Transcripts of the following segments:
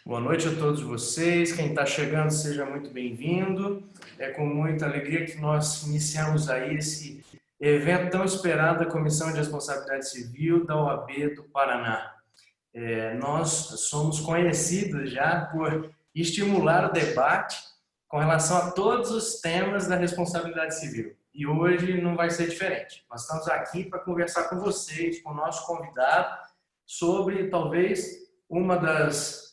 Boa noite a todos vocês. Quem está chegando, seja muito bem-vindo. É com muita alegria que nós iniciamos aí esse evento tão esperado da Comissão de Responsabilidade Civil da OAB do Paraná. Nós somos conhecidos já por estimular o debate com relação a todos os temas da responsabilidade civil. E hoje não vai ser diferente. Nós estamos aqui para conversar com vocês, com o nosso convidado, sobre talvez uma das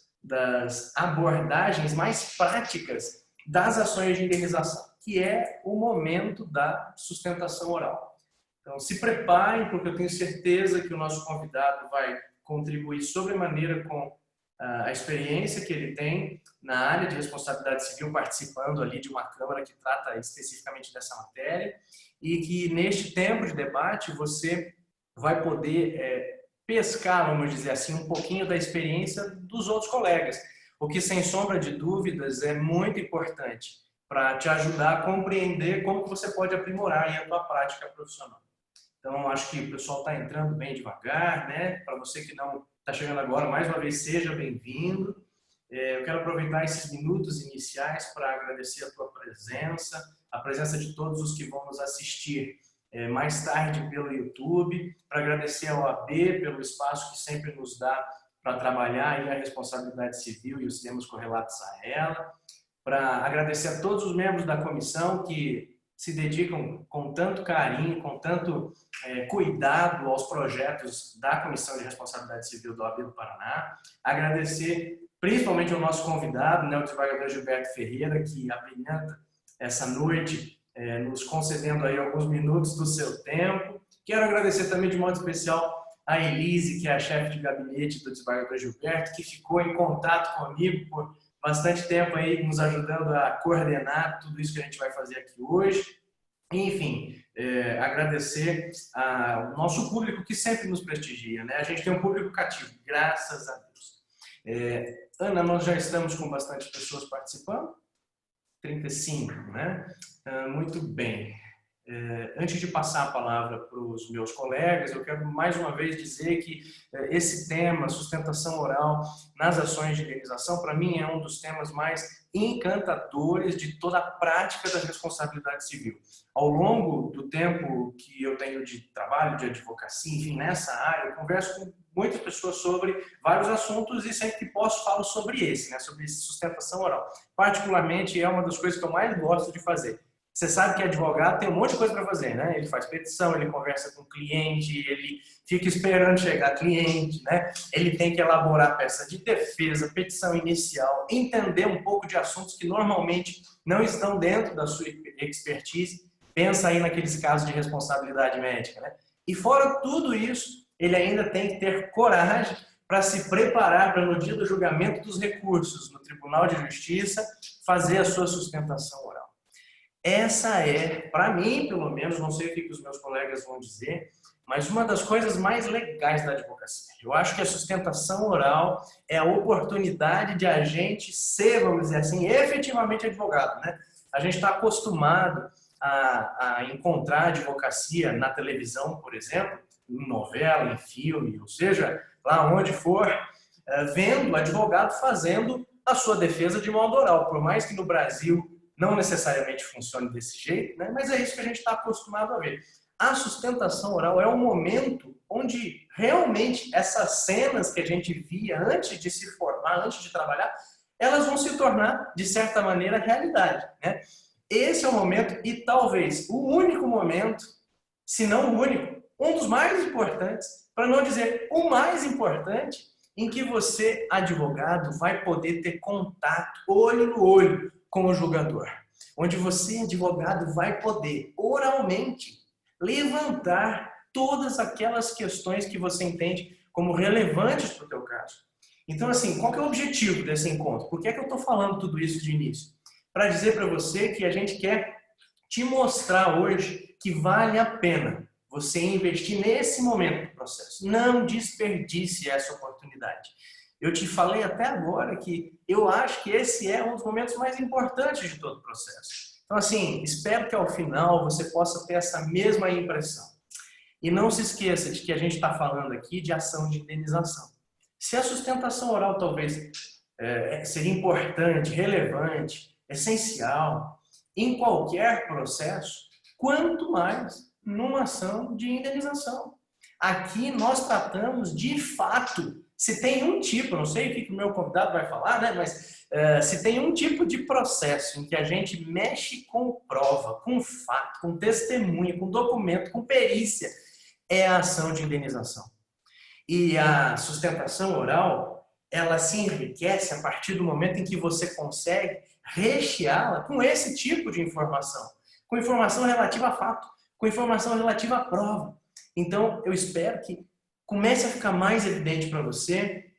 abordagens mais práticas das ações de indenização, que é o momento da sustentação oral. Então, se preparem, porque eu tenho certeza que o nosso convidado vai contribuir sobremaneira com a experiência que ele tem na área de responsabilidade civil, participando ali de uma Câmara que trata especificamente dessa matéria, e que neste tempo de debate você vai poder pescar, vamos dizer assim, um pouquinho da experiência dos outros colegas, o que, sem sombra de dúvidas, é muito importante para te ajudar a compreender como que você pode aprimorar aí a tua prática profissional. Então, acho que o pessoal está entrando bem devagar, né? Para você que não está chegando agora, mais uma vez, seja bem-vindo. Eu quero aproveitar esses minutos iniciais para agradecer a tua presença, a presença de todos os que vão nos assistir mais tarde pelo YouTube, para agradecer ao OAB pelo espaço que sempre nos dá para trabalhar aí a responsabilidade civil e os temas correlatos a ela, para agradecer a todos os membros da comissão que se dedicam com tanto carinho, com tanto cuidado aos projetos da Comissão de Responsabilidade Civil da OAB do Paraná, agradecer principalmente ao nosso convidado, o desembargador Gilberto Ferreira, que abrilhanta essa noite, nos concedendo aí alguns minutos do seu tempo. Quero agradecer também de modo especial a Elise, que é a chefe de gabinete do desembargador Gilberto, que ficou em contato comigo por bastante tempo aí, nos ajudando a coordenar tudo isso que a gente vai fazer aqui hoje. Enfim, agradecer ao nosso público que sempre nos prestigia, né? A gente tem um público cativo, graças a Deus. Ana, nós já estamos com bastante pessoas participando? 35, né? Muito bem. Antes de passar a palavra para os meus colegas, eu quero mais uma vez dizer que esse tema, sustentação oral nas ações de indenização, para mim é um dos temas mais encantadores de toda a prática da responsabilidade civil. Ao longo do tempo que eu tenho de trabalho, de advocacia, enfim, nessa área, eu converso com muitas pessoas sobre vários assuntos e sempre que posso falo sobre esse, né, sobre sustentação oral. Particularmente é uma das coisas que eu mais gosto de fazer. Você sabe que advogado tem um monte de coisa para fazer, né? Ele faz petição, ele conversa com o cliente, ele fica esperando chegar cliente, né? Ele tem que elaborar peça de defesa, petição inicial, entender um pouco de assuntos que normalmente não estão dentro da sua expertise. Pensa aí naqueles casos de responsabilidade médica, né? E fora tudo isso, ele ainda tem que ter coragem para se preparar para, no dia do julgamento dos recursos no Tribunal de Justiça, fazer a sua sustentação oral. Essa é, para mim, pelo menos, não sei o que os meus colegas vão dizer, mas uma das coisas mais legais da advocacia. Eu acho que a sustentação oral é a oportunidade de a gente ser, vamos dizer assim, efetivamente advogado, né? A gente está acostumado a encontrar advocacia na televisão, por exemplo, em novela, em filme, ou seja, lá onde for, vendo advogado fazendo a sua defesa de modo oral. Por mais que no Brasil não necessariamente funcione desse jeito, né? Mas é isso que a gente está acostumado a ver. A sustentação oral é um momento onde realmente essas cenas que a gente via antes de se formar, antes de trabalhar, elas vão se tornar, de certa maneira, realidade, né? Esse é o momento e talvez o único momento, se não o único, um dos mais importantes, para não dizer o mais importante, em que você, advogado, vai poder ter contato, olho no olho, com o julgador. Onde você, advogado, vai poder, oralmente, levantar todas aquelas questões que você entende como relevantes para o teu caso. Então, assim, qual que é o objetivo desse encontro? Por que é que eu estou falando tudo isso de início? Para dizer para você que a gente quer te mostrar hoje que vale a pena você investir nesse momento do processo. Não desperdice essa oportunidade. Eu te falei até agora que eu acho que esse é um dos momentos mais importantes de todo o processo. Então, assim, espero que ao final você possa ter essa mesma impressão. E não se esqueça de que a gente está falando aqui de ação de indenização. Se a sustentação oral talvez seria importante, relevante, essencial em qualquer processo, quanto mais numa ação de indenização. Aqui nós tratamos de fato, se tem um tipo, não sei o que o meu convidado vai falar, né, mas se tem um tipo de processo em que a gente mexe com prova, com fato, com testemunha, com documento, com perícia, é a ação de indenização. E a sustentação oral, ela se enriquece a partir do momento em que você consegue recheá-la com esse tipo de informação, com informação relativa a fato, com informação relativa à prova. Então, eu espero que comece a ficar mais evidente para você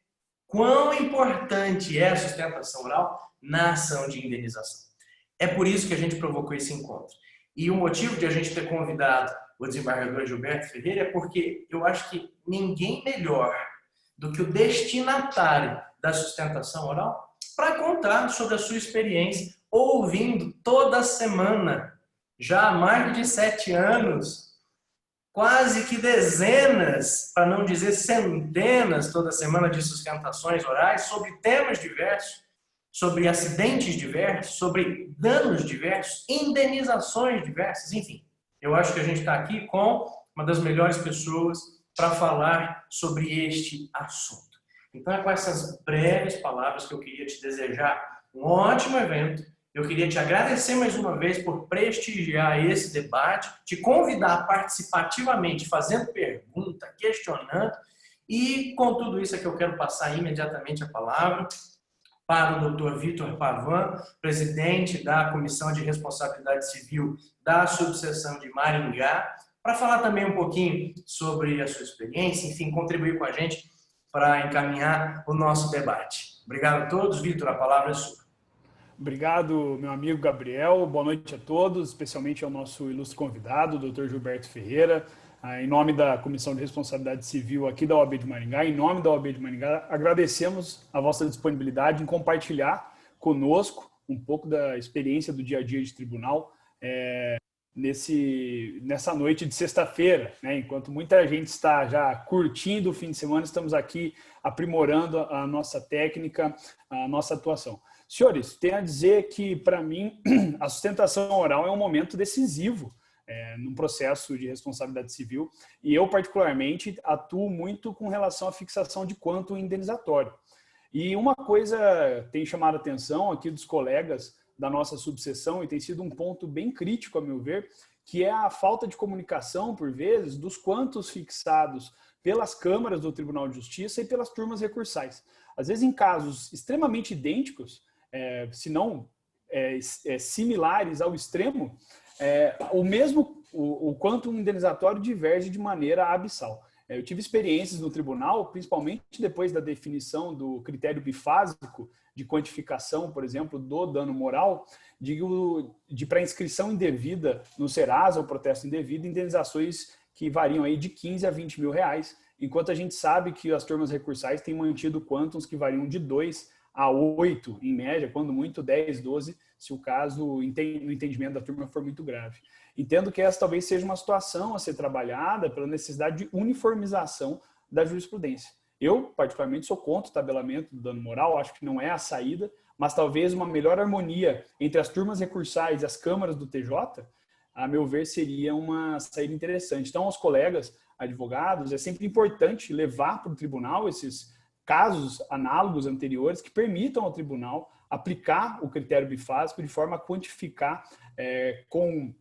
quão importante é a sustentação oral na ação de indenização. É por isso que a gente provocou esse encontro. E o motivo de a gente ter convidado o desembargador Gilberto Ferreira é porque eu acho que ninguém melhor do que o destinatário da sustentação oral para contar sobre a sua experiência, ouvindo toda semana, já há mais de 7 anos, quase que dezenas, para não dizer centenas, toda semana de sustentações orais sobre temas diversos, sobre acidentes diversos, sobre danos diversos, indenizações diversas, enfim. Eu acho que a gente está aqui com uma das melhores pessoas para falar sobre este assunto. Então é com essas breves palavras que eu queria te desejar um ótimo evento. Eu queria te agradecer mais uma vez por prestigiar esse debate, te convidar participativamente, fazendo pergunta, questionando, e com tudo isso é que eu quero passar imediatamente a palavra para o Dr. Vitor Pavan, presidente da Comissão de Responsabilidade Civil da Subseção de Maringá, para falar também um pouquinho sobre a sua experiência, enfim, contribuir com a gente para encaminhar o nosso debate. Obrigado a todos. Vitor, a palavra é sua. Obrigado, meu amigo Gabriel. Boa noite a todos, especialmente ao nosso ilustre convidado, o Dr. Gilberto Ferreira. Em nome da Comissão de Responsabilidade Civil aqui da OAB de Maringá, em nome da OAB de Maringá, agradecemos a vossa disponibilidade em compartilhar conosco um pouco da experiência do dia a dia de tribunal nessa noite de sexta-feira, né? Enquanto muita gente está já curtindo o fim de semana, estamos aqui aprimorando a nossa técnica, a nossa atuação. Senhores, tenho a dizer que, para mim, a sustentação oral é um momento decisivo num processo de responsabilidade civil, e eu, particularmente, atuo muito com relação à fixação de quanto indenizatório. E uma coisa tem chamado a atenção aqui dos colegas da nossa subseção, e tem sido um ponto bem crítico, a meu ver, que é a falta de comunicação, por vezes, dos quantos fixados pelas câmaras do Tribunal de Justiça e pelas turmas recursais. Às vezes, em casos extremamente idênticos, se não similares ao extremo, o quanto um indenizatório diverge de maneira abissal. Eu tive experiências no tribunal, principalmente depois da definição do critério bifásico de quantificação, por exemplo, do dano moral, de para inscrição indevida no Serasa ou protesto indevido, indenizações que variam aí de 15 a 20 mil reais, enquanto a gente sabe que as turmas recursais têm mantido quantums que variam de 2 a 8, em média, quando muito 10, 12, se o caso, no entendimento da turma, for muito grave. Entendo que essa talvez seja uma situação a ser trabalhada pela necessidade de uniformização da jurisprudência. Eu, particularmente, sou contra o tabelamento do dano moral, acho que não é a saída, mas talvez uma melhor harmonia entre as turmas recursais e as câmaras do TJ, a meu ver, seria uma saída interessante. Então, aos colegas advogados, é sempre importante levar para o tribunal esses casos análogos anteriores que permitam ao tribunal aplicar o critério bifásico de forma a quantificar com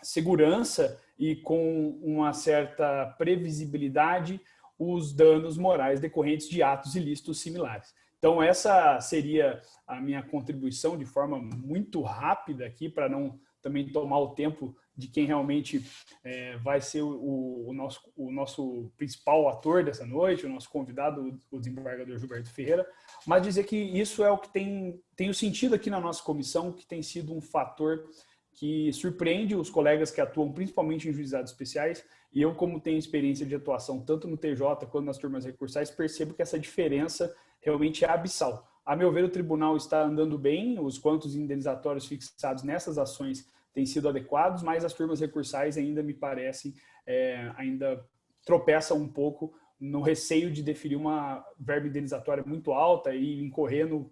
segurança e com uma certa previsibilidade os danos morais decorrentes de atos ilícitos similares. Então, essa seria a minha contribuição de forma muito rápida aqui, para não também tomar o tempo de quem realmente vai ser o nosso principal ator dessa noite, o nosso convidado, o desembargador Gilberto Ferreira, mas dizer que isso é o que tem o sentido aqui na nossa comissão, que tem sido um fator que surpreende os colegas que atuam principalmente em juizados especiais, e eu, como tenho experiência de atuação tanto no TJ quanto nas turmas recursais, percebo que essa diferença realmente é abissal. A meu ver, o tribunal está andando bem, os quantos indenizatórios fixados nessas ações têm sido adequados, mas as turmas recursais ainda me parecem, ainda tropeçam um pouco no receio de deferir uma verba indenizatória muito alta e incorrer no,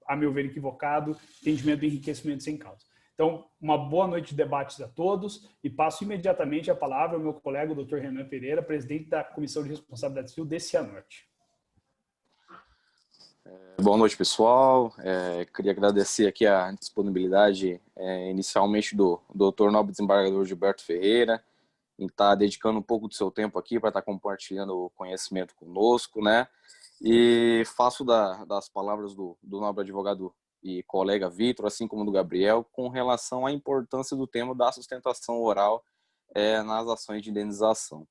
a meu ver, equivocado, entendimento do enriquecimento sem causa. Então, uma boa noite de debates a todos e passo imediatamente a palavra ao meu colega, o Dr. Renan Pereira, presidente da Comissão de Responsabilidade Civil desse Cianorte. Boa noite, pessoal. Queria agradecer aqui a disponibilidade, inicialmente, do Dr. Nobre Desembargador Gilberto Ferreira, em estar dedicando um pouco do seu tempo aqui para estar compartilhando o conhecimento conosco, né? E faço das palavras do nobre advogado e colega Vitor, assim como do Gabriel, com relação à importância do tema da sustentação oral nas ações de indenização.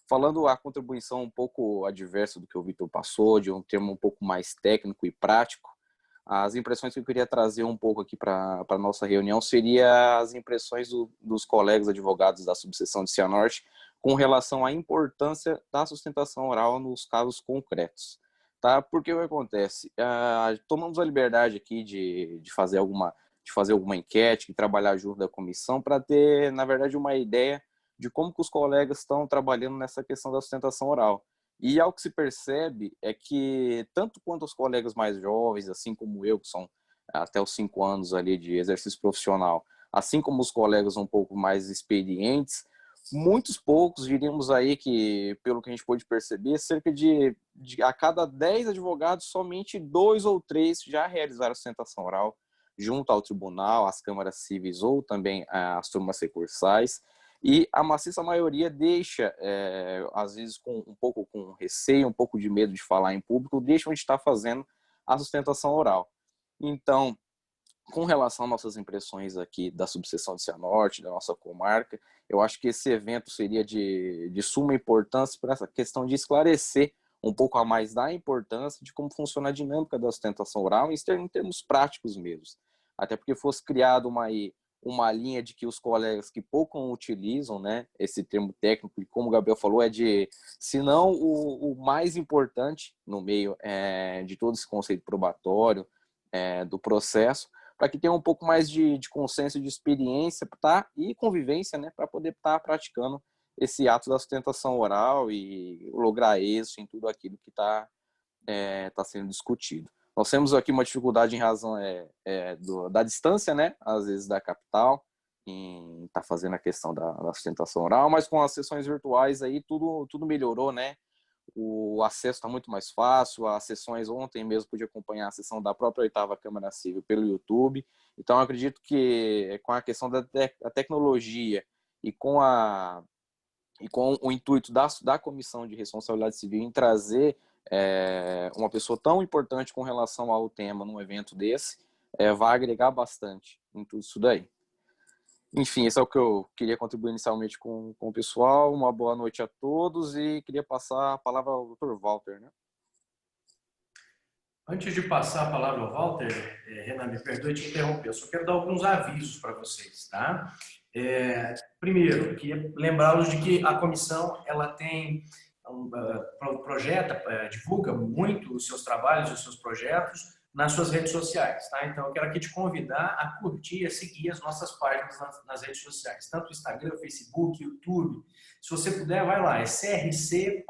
Falando a contribuição um pouco adversa do que o Vitor passou, de um termo um pouco mais técnico e prático, as impressões que eu queria trazer um pouco aqui para a nossa reunião seria as impressões dos colegas advogados da subseção de Cianorte com relação à importância da sustentação oral nos casos concretos. Tá? Porque o que acontece? Tomamos a liberdade aqui de fazer alguma enquete, de trabalhar junto da comissão para ter, na verdade, uma ideia de como que os colegas estão trabalhando nessa questão da sustentação oral. E ao que se percebe é que, tanto quanto os colegas mais jovens, assim como eu, que são até os 5 anos ali de exercício profissional, assim como os colegas um pouco mais experientes, muitos poucos, diríamos aí que, pelo que a gente pôde perceber, cerca de a cada 10 advogados, somente 2 ou 3 já realizaram a sustentação oral junto ao tribunal, às câmaras civis ou também às turmas recursais. E a maciça maioria deixa, às vezes um pouco com receio, um pouco de medo de falar em público, deixam de estar fazendo a sustentação oral. Então, com relação às nossas impressões aqui da subseção de Cianorte, da nossa comarca, eu acho que esse evento seria de suma importância para essa questão de esclarecer um pouco a mais da importância de como funciona a dinâmica da sustentação oral em termos práticos mesmo. Até porque fosse criada uma linha de que os colegas que pouco utilizam, né, esse termo técnico, e como o Gabriel falou, se não o mais importante no meio de todo esse conceito probatório do processo, para que tenha um pouco mais de consenso, de experiência e convivência, né, para poder estar praticando esse ato da sustentação oral e lograr êxito em tudo aquilo que está sendo discutido. Nós temos aqui uma dificuldade em razão da distância, né, às vezes da capital, em estar fazendo a questão da sustentação oral, mas com as sessões virtuais aí tudo melhorou, né? O acesso está muito mais fácil, as sessões ontem mesmo pude acompanhar a sessão da própria 8ª Câmara Civil pelo YouTube, então eu acredito que com a questão da tecnologia e com o intuito da Comissão de Responsabilidade Civil em trazer uma pessoa tão importante com relação ao tema num evento desse, vai agregar bastante em tudo isso daí. Enfim, esse é o que eu queria contribuir inicialmente com o pessoal. Uma boa noite a todos e queria passar a palavra ao Dr. Walter, né? Antes de passar a palavra ao Walter, Renan, me perdoe te interromper, eu só quero dar alguns avisos para vocês, tá? Primeiro, queria lembrá-los de que a comissão ela tem divulga muito os seus trabalhos, os seus projetos nas suas redes sociais, tá? Então eu quero aqui te convidar a curtir e a seguir as nossas páginas nas redes sociais, tanto Instagram, Facebook, YouTube. Se você puder, vai lá, é crc.oabpr,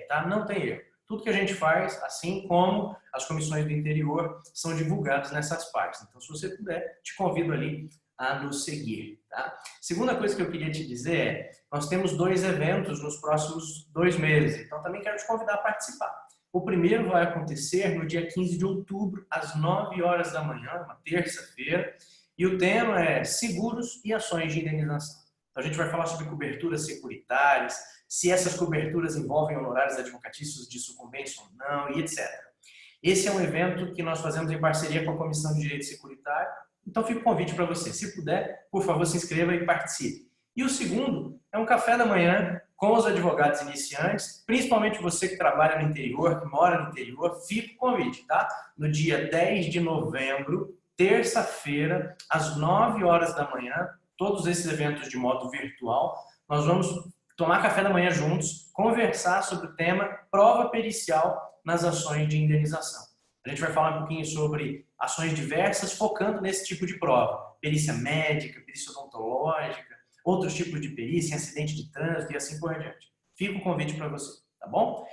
tá? Não tem erro. Tudo que a gente faz, assim como as comissões do interior, são divulgadas nessas páginas. Então, se você puder, te convido ali a nos seguir. Tá? Segunda coisa que eu queria te dizer nós temos 2 eventos nos próximos 2 meses, então também quero te convidar a participar. O primeiro vai acontecer no dia 15 de outubro, às 9 horas da manhã, uma terça-feira, e o tema é seguros e ações de indenização. Então, a gente vai falar sobre coberturas securitárias, se essas coberturas envolvem honorários advocatícios de sucumbência ou não, e etc. Esse é um evento que nós fazemos em parceria com a Comissão de Direito Securitário, então fica o convite para você. Se puder, por favor, se inscreva e participe. E o segundo é um café da manhã com os advogados iniciantes, principalmente você que trabalha no interior, que mora no interior, fica o convite, tá? No dia 10 de novembro, terça-feira, às 9 horas da manhã, todos esses eventos de modo virtual, nós vamos tomar café da manhã juntos, conversar sobre o tema prova pericial nas ações de indenização. A gente vai falar um pouquinho sobre ações diversas, focando nesse tipo de prova. Perícia médica, perícia odontológica, outros tipos de perícia, acidente de trânsito e assim por diante. Fica o convite para você, tá bom?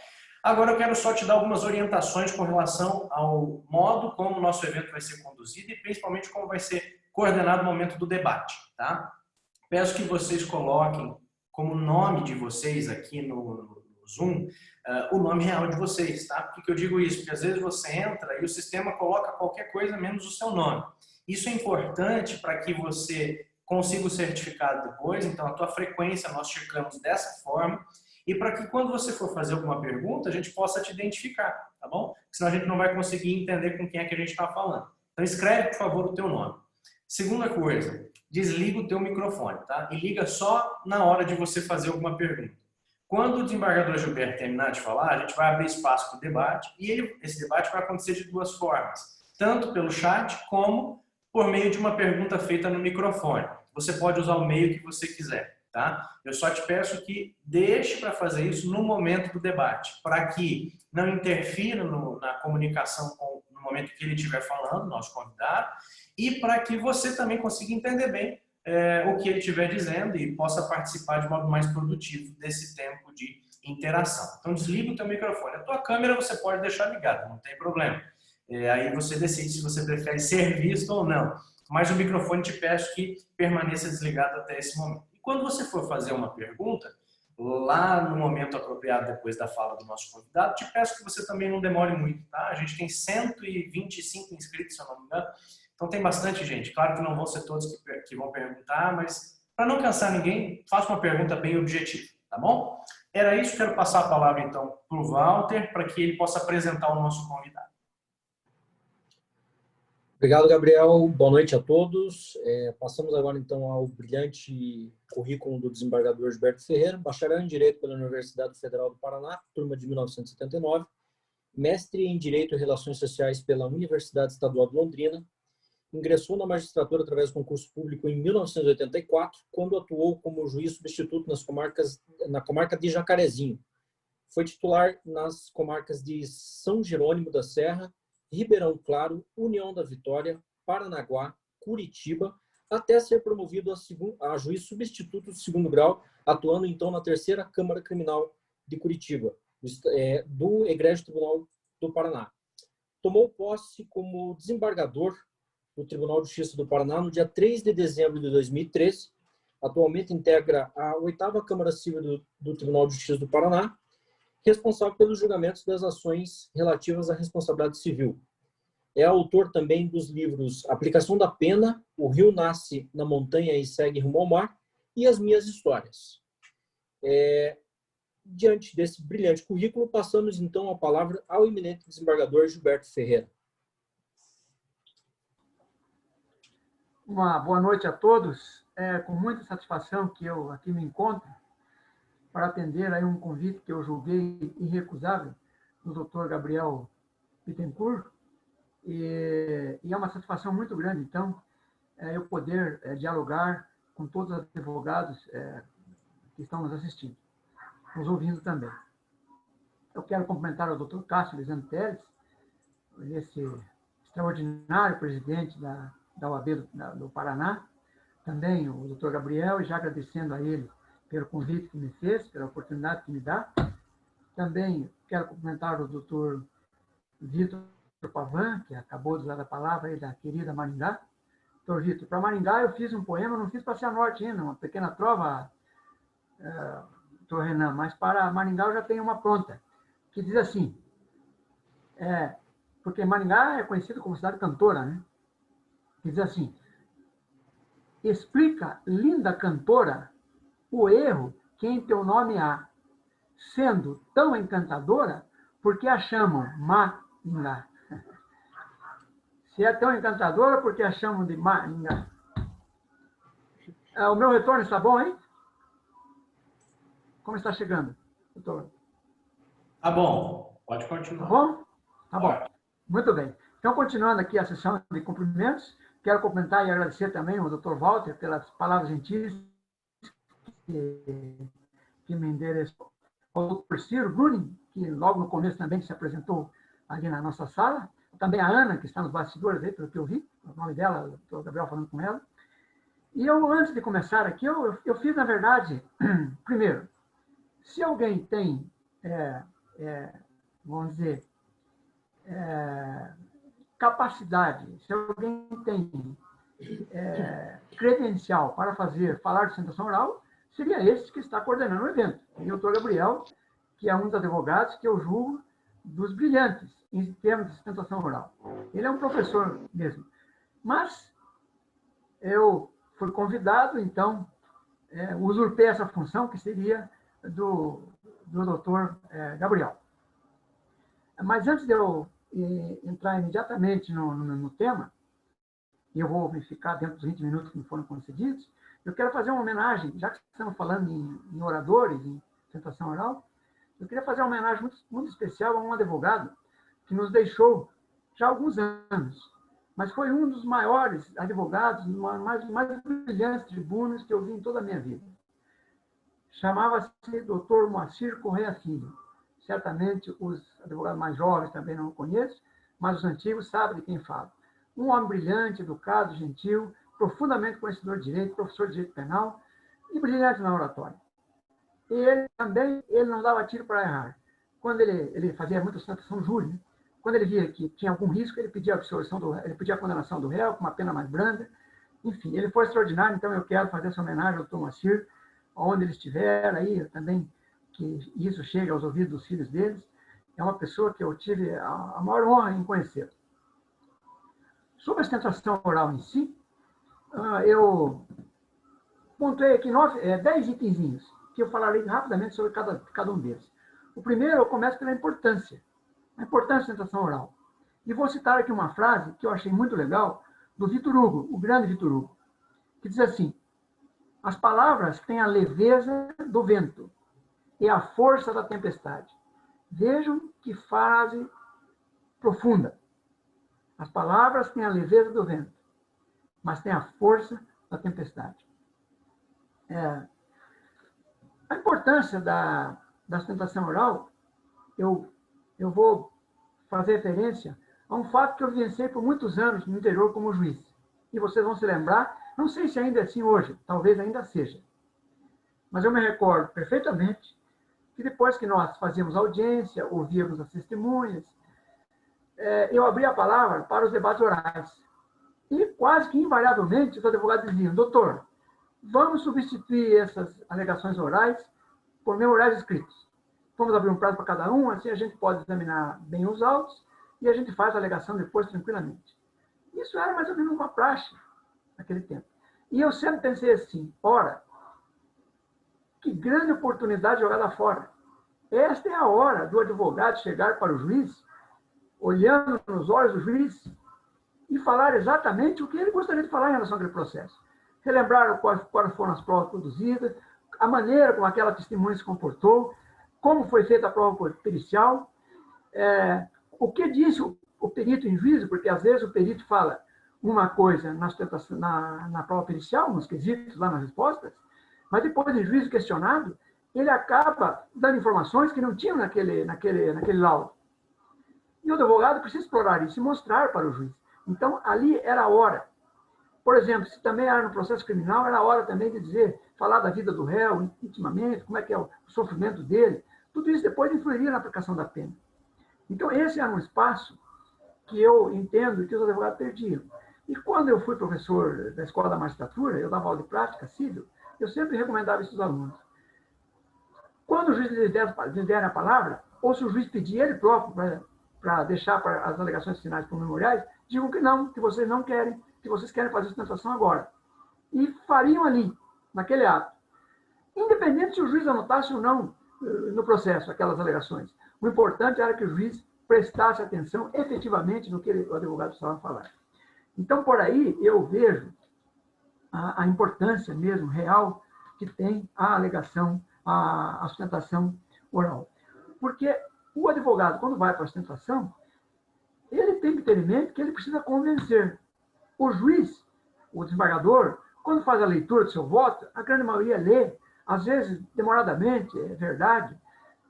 Agora eu quero só te dar algumas orientações com relação ao modo como o nosso evento vai ser conduzido e principalmente como vai ser coordenado o momento do debate, tá? Peço que vocês coloquem como nome de vocês aqui no Zoom, o nome real de vocês, tá? Por que eu digo isso? Porque às vezes você entra e o sistema coloca qualquer coisa menos o seu nome. Isso é importante para que você consiga o certificado depois, então a tua frequência nós checamos dessa forma e para que quando você for fazer alguma pergunta, a gente possa te identificar, tá bom? Senão a gente não vai conseguir entender com quem é que a gente está falando. Então escreve, por favor, o teu nome. Segunda coisa, desliga o teu microfone, tá? E liga só na hora de você fazer alguma pergunta. Quando o desembargador Gilberto terminar de falar, a gente vai abrir espaço para o debate e esse debate vai acontecer de duas formas, tanto pelo chat como por meio de uma pergunta feita no microfone. Você pode usar o meio que você quiser, tá? Eu só te peço que deixe para fazer isso no momento do debate, para que não interfira na comunicação no momento que ele estiver falando, nosso convidado, e para que você também consiga entender bem o que ele estiver dizendo e possa participar de modo mais produtivo desse tempo de interação. Então desliga o teu microfone. A tua câmera você pode deixar ligada, não tem problema. Aí você decide se você prefere ser visto ou não. Mas o microfone te peço que permaneça desligado até esse momento. E quando você for fazer uma pergunta, lá no momento apropriado depois da fala do nosso convidado, te peço que você também não demore muito, tá? A gente tem 125 inscritos, se eu não me engano. Então tem bastante gente. Claro que não vão ser todos que vão perguntar, mas para não cansar ninguém, faça uma pergunta bem objetiva, tá bom? Era isso, quero passar a palavra então para o Walter, para que ele possa apresentar o nosso convidado. Obrigado, Gabriel. Boa noite a todos. Passamos agora, então, ao brilhante currículo do desembargador Gilberto Ferreira, bacharel em Direito pela Universidade Federal do Paraná, turma de 1979, mestre em Direito e Relações Sociais pela Universidade Estadual de Londrina, ingressou na magistratura através do concurso público em 1984, quando atuou como juiz substituto na comarca de Jacarezinho. Foi titular nas comarcas de São Jerônimo da Serra, Ribeirão Claro, União da Vitória, Paranaguá, Curitiba, até ser promovido a juiz substituto de segundo grau, atuando então na terceira Câmara Criminal de Curitiba, do Egrégio Tribunal do Paraná. Tomou posse como desembargador do Tribunal de Justiça do Paraná no dia 3 de dezembro de 2013. Atualmente integra a 8ª Câmara Civil do Tribunal de Justiça do Paraná, responsável pelos julgamentos das ações relativas à responsabilidade civil. É autor também dos livros Aplicação da Pena, O Rio Nasce na Montanha e Segue Rumo ao Mar e As Minhas Histórias. Diante desse brilhante currículo, passamos então a palavra ao eminente desembargador Gilberto Ferreira. Uma boa noite a todos. É com muita satisfação que eu aqui me encontro para atender aí um convite que eu julguei irrecusável do Dr. Gabriel Bittencourt. E é uma satisfação muito grande, então, eu poder dialogar com todos os advogados que estão nos assistindo, nos ouvindo também. Eu quero cumprimentar o Dr. Cássio Lisandro Teles, esse extraordinário presidente da OAB do Paraná, também o Dr. Gabriel, e já agradecendo a ele pelo convite que me fez, pela oportunidade que me dá. Também quero cumprimentar o Dr. Vitor Pavan, que acabou de usar a palavra aí da querida Maringá. Dr. Vitor, para Maringá eu fiz um poema, não fiz para Cianorte ainda, uma pequena trova, Dr. Renan, mas para Maringá eu já tenho uma pronta, que diz assim, porque Maringá é conhecido como cidade cantora, né? Que diz assim, explica, linda cantora, o erro que em teu nome há, sendo tão encantadora, porque a chamam Maringá. Se é tão encantadora, porque a chamam de Maringá. O meu retorno está bom, hein? Como está chegando, doutor? Tá bom, pode continuar. Tá bom? Tá bom. Muito bem. Então, continuando aqui a sessão de cumprimentos, quero cumprimentar e agradecer também ao Dr. Walter pelas palavras gentis que me endereçou. Ao Dr. Ciro Bruning, que logo no começo também se apresentou ali na nossa sala. Também a Ana, que está nos bastidores, aí, pelo que eu vi, o nome dela, o Gabriel falando com ela. E eu, antes de começar aqui, eu fiz, na verdade, primeiro, Se alguém tem, vamos dizer, capacidade, se alguém tem credencial para falar de sustentação oral, seria esse que está coordenando o evento, o doutor Gabriel, que é um dos advogados que eu julgo dos brilhantes em termos de sustentação oral. Ele é um professor mesmo. Mas eu fui convidado, então, usurpei essa função, que seria do doutor Gabriel. Mas antes de eu entrar imediatamente no tema, e eu vou me ficar dentro dos 20 minutos que me foram concedidos, eu quero fazer uma homenagem, já que estamos falando em oradores, em sustentação oral, eu queria fazer uma homenagem muito, muito especial a um advogado que nos deixou já há alguns anos, mas foi um dos maiores advogados, mais brilhantes tribunos que eu vi em toda a minha vida. Chamava-se Dr. Moacir Correia Filho. Certamente os advogados mais jovens também não o conhecem, mas os antigos sabem de quem falo. Um homem brilhante, educado, gentil, profundamente conhecedor de direito, professor de direito penal e brilhante na oratória. E ele não dava tiro para errar. Quando ele fazia muita sustentação júri, né? Quando ele via que tinha algum risco, ele pedia ele pedia a condenação do réu com uma pena mais branda. Enfim, ele foi extraordinário, então eu quero fazer essa homenagem ao Dr. Moacir, onde ele estiver, aí também que isso chegue aos ouvidos dos filhos deles. É uma pessoa que eu tive a maior honra em conhecer. Sobre a sustentação oral em si, eu montei aqui 10 itenzinhos, que eu falarei rapidamente sobre cada um deles. O primeiro, eu começo pela importância. A importância da sustentação oral. E vou citar aqui uma frase que eu achei muito legal, do Victor Hugo, o grande Victor Hugo, que diz assim: as palavras têm a leveza do vento e a força da tempestade. Vejam que frase profunda. As palavras têm a leveza do vento, mas têm a força da tempestade. A importância da sustentação oral, eu vou fazer referência a um fato que eu vivenciei por muitos anos no interior como juiz. E vocês vão se lembrar, não sei se ainda é assim hoje, talvez ainda seja. Mas eu me recordo perfeitamente que depois que nós fazíamos audiência, ouvíamos as testemunhas, eu abria a palavra para os debates orais. E quase que invariavelmente os advogados diziam: doutor, vamos substituir essas alegações orais por memoriais escritos. Vamos abrir um prazo para cada um, assim a gente pode examinar bem os autos e a gente faz a alegação depois tranquilamente. Isso era mais ou menos uma praxe naquele tempo. E eu sempre pensei assim: ora, que grande oportunidade jogada fora. Esta é a hora do advogado chegar para o juiz, olhando nos olhos do juiz, e falar exatamente o que ele gostaria de falar em relação àquele processo. Relembrar quais foram as provas produzidas, a maneira como aquela testemunha se comportou, como foi feita a prova pericial, o que disse o perito em juízo, porque às vezes o perito fala uma coisa na prova pericial, nos quesitos, lá nas respostas, mas depois em juízo questionado, ele acaba dando informações que não tinham naquele laudo. E o advogado precisa explorar isso e mostrar para o juiz. Então, ali era a hora. Por exemplo, se também era no processo criminal, era a hora também de dizer, falar da vida do réu intimamente, como é que é o sofrimento dele. Tudo isso depois influiria na aplicação da pena. Então, esse era um espaço que eu entendo que os advogados perdiam. E quando eu fui professor da Escola da Magistratura, eu dava aula de prática civil, eu sempre recomendava isso aos alunos. Quando o juiz lhes der a palavra, ou se o juiz pedir ele próprio para deixar as alegações finais por memoriais, digam que não, que vocês não querem, que vocês querem fazer sustentação agora. E fariam ali, naquele ato. Independente se o juiz anotasse ou não no processo aquelas alegações. O importante era que o juiz prestasse atenção efetivamente no que o advogado estava falando. Então, por aí, eu vejo a importância mesmo real que tem a alegação, a sustentação oral. Porque o advogado, quando vai para a sustentação, ele tem que ter em mente que ele precisa convencer. O juiz, o desembargador, quando faz a leitura do seu voto, a grande maioria lê, às vezes demoradamente, é verdade.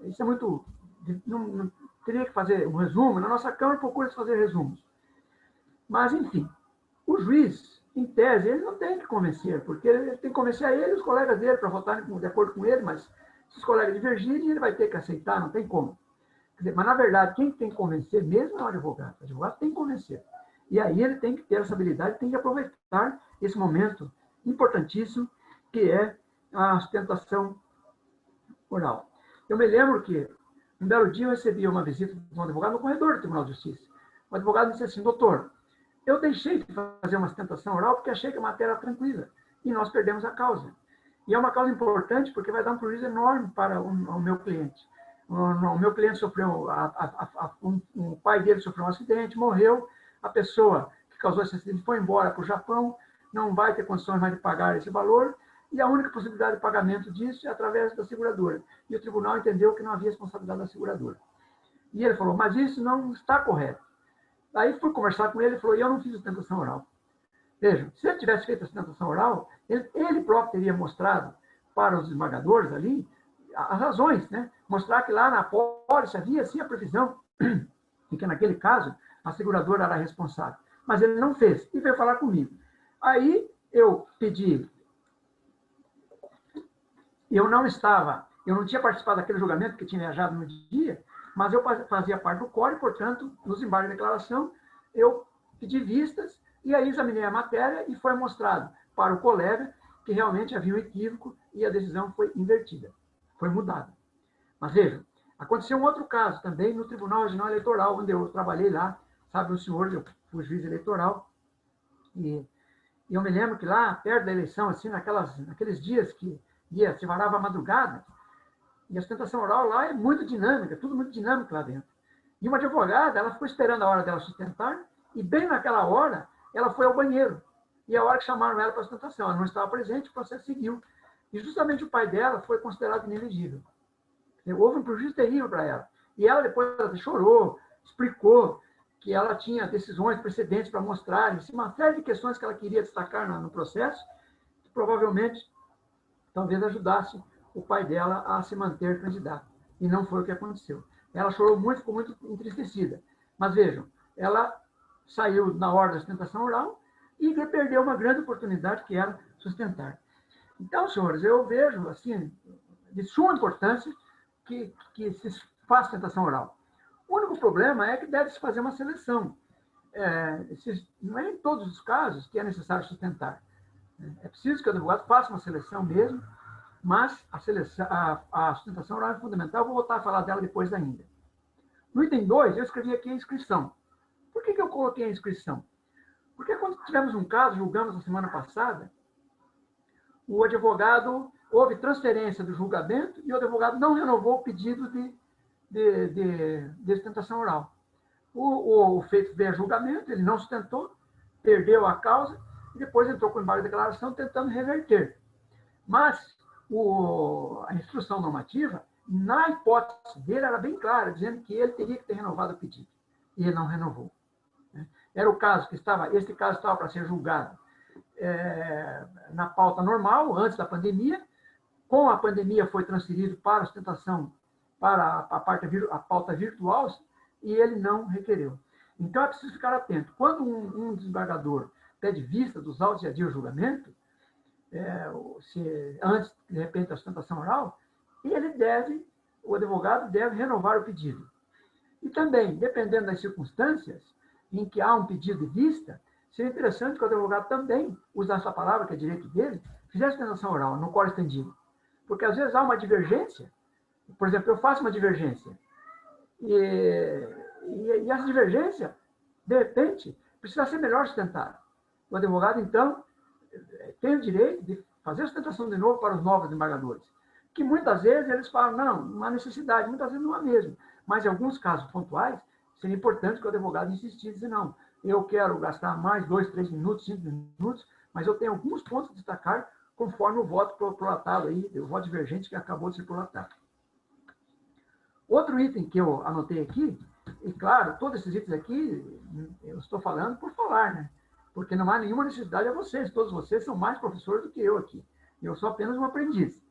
Isso é muito... Não teria que fazer um resumo. Na nossa Câmara, procura-se fazer resumos. Mas, enfim, o juiz, em tese, ele não tem que convencer, porque ele tem que convencer a ele e os colegas dele para votarem de acordo com ele, mas Se os colegas divergirem, ele vai ter que aceitar, não tem como. Quer dizer, mas, na verdade, quem tem que convencer mesmo é o advogado. O advogado tem que convencer. E aí ele tem que ter essa habilidade, tem que aproveitar esse momento importantíssimo, que é a sustentação oral. Eu me lembro que, um belo dia, eu recebi uma visita de um advogado no corredor do Tribunal de Justiça. O advogado disse assim: doutor, eu deixei de fazer uma sustentação oral porque achei que a matéria era tranquila. E nós perdemos a causa. E é uma causa importante porque vai dar um prejuízo enorme para o meu cliente. O meu cliente sofreu, o pai dele sofreu um acidente, morreu, a pessoa que causou esse acidente foi embora para o Japão, não vai ter condições mais de pagar esse valor, e a única possibilidade de pagamento disso é através da seguradora. E o tribunal entendeu que não havia responsabilidade da seguradora. E ele falou: mas isso não está correto. Aí fui conversar com ele e falou: eu não fiz sustentação oral. Veja, se ele tivesse feito a sustentação oral, ele próprio teria mostrado para os desembargadores ali as razões, né? Mostrar que lá na pólice havia sim a previsão de que naquele caso a seguradora era responsável. Mas ele não fez e veio falar comigo. Aí eu pedi, eu não tinha participado daquele julgamento que tinha viajado no dia, mas eu fazia parte do COR e, portanto, nos embargos de declaração, eu pedi vistas e aí examinei a matéria e foi mostrado para o colega que realmente havia um equívoco e a decisão foi invertida, foi mudada. Mas veja, aconteceu um outro caso também no Tribunal Regional Eleitoral, onde eu trabalhei lá, sabe, o senhor, eu fui juiz eleitoral, e eu me lembro que lá, perto da eleição, assim, naqueles dias que se varava a madrugada, e a sustentação oral lá é muito dinâmica, tudo muito dinâmico lá dentro. E uma advogada, ela ficou esperando a hora dela sustentar, e bem naquela hora, ela foi ao banheiro. E a hora que chamaram ela para a sustentação, ela não estava presente, o processo seguiu. E justamente o pai dela foi considerado inelegível. Houve um prejuízo terrível para ela. E ela depois chorou, explicou que ela tinha decisões precedentes para mostrar, uma série de questões que ela queria destacar no processo, que provavelmente talvez ajudasse o pai dela a se manter candidato. E não foi o que aconteceu. Ela chorou muito, ficou muito entristecida. Mas vejam, ela saiu na hora da sustentação oral e perdeu uma grande oportunidade, que era sustentar. Então, senhores, eu vejo, assim, de suma importância que se faça sustentação oral. O único problema é que deve-se fazer uma seleção. Não é em todos os casos que é necessário sustentar. É preciso que o advogado faça uma seleção mesmo, mas a sustentação oral é fundamental. Eu vou voltar a falar dela depois ainda. No item 2, eu escrevi aqui a inscrição. Por que eu coloquei a inscrição? Porque quando tivemos um caso, julgamos na semana passada, o advogado, houve transferência do julgamento e o advogado não renovou o pedido de sustentação oral. O feito veio a julgamento, ele não sustentou, perdeu a causa e depois entrou com embargo de declaração tentando reverter. Mas a instrução normativa, na hipótese dele, era bem clara, dizendo que ele teria que ter renovado o pedido. E ele não renovou. Era o caso que este caso estava para ser julgado na pauta normal, antes da pandemia. Com a pandemia foi transferido para a sustentação, para a pauta virtual, e ele não requereu. Então, é preciso ficar atento. Quando um desembargador pede vista dos autos e adia o julgamento, antes, de repente, da sustentação oral, o advogado deve renovar o pedido. E também, dependendo das circunstâncias em que há um pedido de vista, seria interessante que o advogado também usasse a palavra, que é direito dele, fizesse sustentação oral, no quórum estendido. Porque, às vezes, há uma divergência. Por exemplo, eu faço uma divergência. E essa divergência, de repente, precisa ser melhor sustentada. O advogado, então, tem o direito de fazer a sustentação de novo para os novos desembargadores. Que muitas vezes eles falam, não há necessidade, muitas vezes não há mesmo. Mas, em alguns casos pontuais, seria importante que o advogado insistisse, dizer, não, eu quero gastar mais 2, 3 minutos, 5 minutos, mas eu tenho alguns pontos a destacar conforme o voto prolatado aí, o voto divergente que acabou de ser prolatado. Outro item que eu anotei aqui, e claro, todos esses itens aqui, eu estou falando por falar, né? Porque não há nenhuma necessidade a vocês, todos vocês são mais professores do que eu aqui. Eu sou apenas um aprendiz.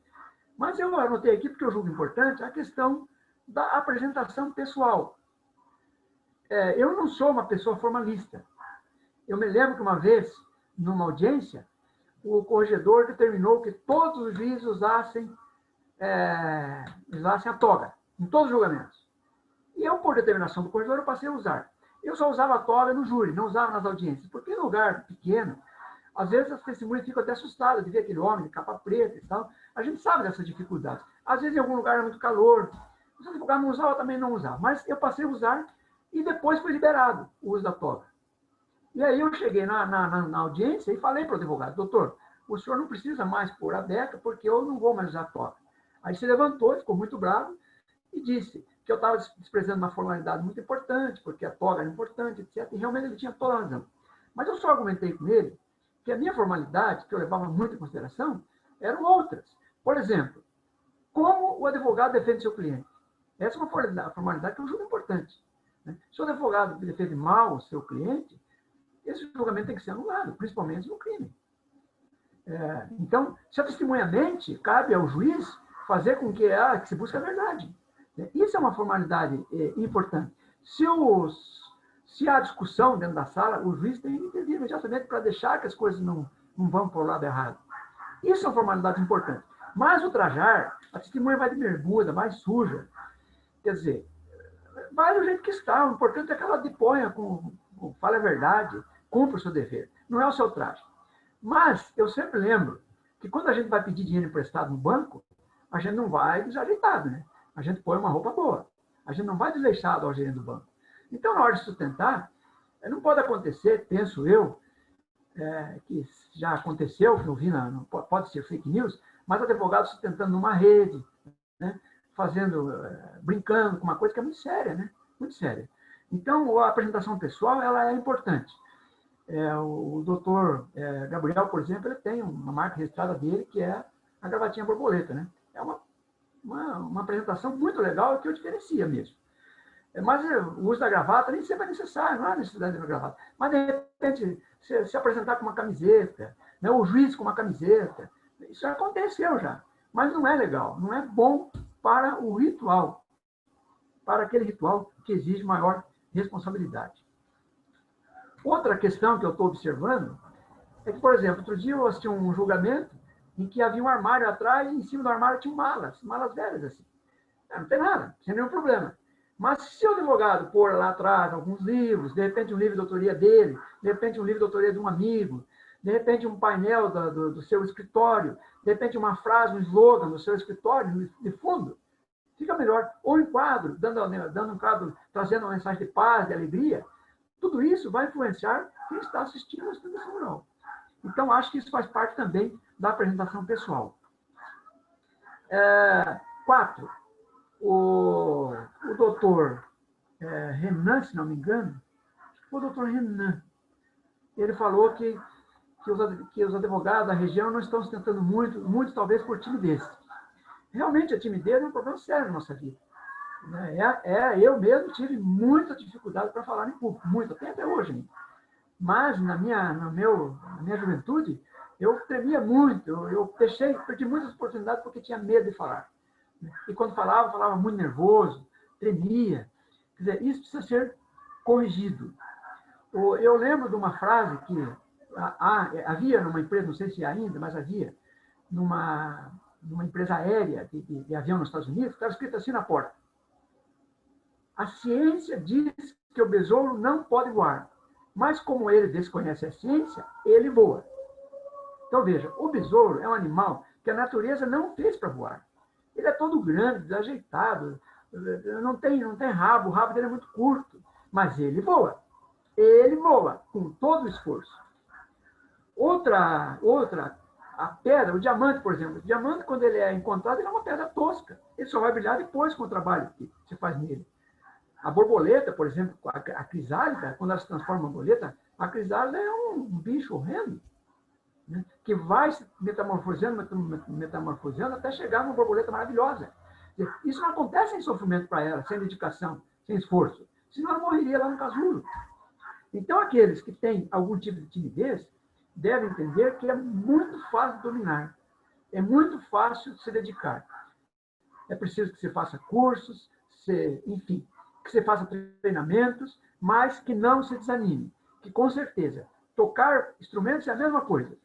Mas eu anotei aqui, porque eu julgo importante, a questão da apresentação pessoal. Eu não sou uma pessoa formalista. Eu me lembro que uma vez, numa audiência, o corregedor determinou que todos os juízes usassem usassem a toga, em todos os julgamentos. E eu, por determinação do corredor, eu passei a usar. Eu só usava a toga no júri, não usava nas audiências, porque em lugar pequeno, às vezes as testemunhas ficam até assustadas de ver aquele homem de capa preta e tal. A gente sabe dessas dificuldades. Às vezes em algum lugar é muito calor. Se o advogado não usava, eu também não usava. Mas eu passei a usar e depois foi liberado o uso da toga. E aí eu cheguei na audiência e falei para o advogado: doutor, o senhor não precisa mais pôr a beca porque eu não vou mais usar a toga. Aí se levantou, ficou muito bravo e disse que eu estava desprezando uma formalidade muito importante, porque a toga era importante, etc. E realmente ele tinha toda a razão. Mas eu só argumentei com ele que a minha formalidade, que eu levava muito em consideração, eram outras. Por exemplo, como o advogado defende seu cliente. Essa é uma formalidade que eu julgo importante. Se o advogado defende mal o seu cliente, esse julgamento tem que ser anulado, principalmente no crime. Então, se a testemunha mente, cabe ao juiz fazer com que se busque a verdade. Isso é uma formalidade importante. Se há discussão dentro da sala, o juiz tem que intervir imediatamente para deixar que as coisas não vão para o lado errado. Isso é uma formalidade importante. Mas o trajar, a testemunha vai de bermuda, mais suja. Quer dizer, vai do jeito que está. O importante é que ela deponha, fale a verdade, cumpra o seu dever. Não é o seu traje. Mas eu sempre lembro que quando a gente vai pedir dinheiro emprestado no banco, a gente não vai desajeitado, né? A gente põe uma roupa boa. A gente não vai desleixado ao gerente do banco. Então, na hora de sustentar, não pode acontecer, penso eu, que já aconteceu, que eu vi, pode ser fake news, mas advogado sustentando numa rede, né? Brincando com uma coisa que é muito séria, né? Muito séria. Então, a apresentação pessoal, ela é importante. O doutor Gabriel, por exemplo, ele tem uma marca registrada dele, que é a gravatinha borboleta, né? É uma apresentação muito legal que eu diferencia mesmo. Mas o uso da gravata nem sempre é necessário, não há necessidade da gravata. Mas, de repente, se apresentar com uma camiseta, né? O juiz com uma camiseta, isso já aconteceu já. Mas não é legal, não é bom para o ritual, para aquele ritual que exige maior responsabilidade. Outra questão que eu estou observando é que, por exemplo, outro dia eu assisti um julgamento em que havia um armário atrás e em cima do armário tinha malas velhas assim. Não tem nada, sem nenhum problema. Mas se o advogado pôr lá atrás alguns livros, de repente um livro de autoria dele, de repente um livro de autoria de um amigo, de repente um painel do seu escritório, de repente uma frase, um slogan do seu escritório, de fundo, fica melhor. Ou um quadro, dando um quadro, trazendo uma mensagem de paz, de alegria. Tudo isso vai influenciar quem está assistindo a explicação oral. Então, acho que isso faz parte também da apresentação pessoal. 4. O doutor Renan, se não me engano, o doutor Renan, ele falou que os advogados da região não estão sustentando muito talvez por timidez. Realmente, a timidez é um problema sério na nossa vida. Eu mesmo tive muita dificuldade para falar em público, muito, até hoje ainda. Mas na minha juventude, eu tremia muito, eu perdi muitas oportunidades porque tinha medo de falar. E quando falava muito nervoso, tremia. Quer dizer, isso precisa ser corrigido. Eu lembro de uma frase que havia numa empresa, não sei se ainda, mas havia, numa empresa aérea de avião nos Estados Unidos, estava escrito assim na porta: a ciência diz que o besouro não pode voar, mas como ele desconhece a ciência, ele voa. Então, veja, o besouro é um animal que a natureza não fez para voar. Ele é todo grande, desajeitado, não tem rabo, o rabo dele é muito curto, mas ele voa. Ele voa com todo o esforço. Outra, a pedra, o diamante, por exemplo. O diamante, quando ele é encontrado, ele é uma pedra tosca. Ele só vai brilhar depois com o trabalho que se faz nele. A borboleta, por exemplo, a crisálida, quando ela se transforma em borboleta, a crisálida é um bicho horrendo, né? Que vai se metamorfoseando até chegar numa borboleta maravilhosa. Isso não acontece sem sofrimento para ela, sem dedicação, sem esforço. Senão ela morreria lá no casulo. Então, aqueles que têm algum tipo de timidez devem entender que é muito fácil dominar. É muito fácil se dedicar. É preciso que você faça cursos, enfim, que você faça treinamentos, mas que não se desanime. Que, com certeza, tocar instrumentos é a mesma coisa.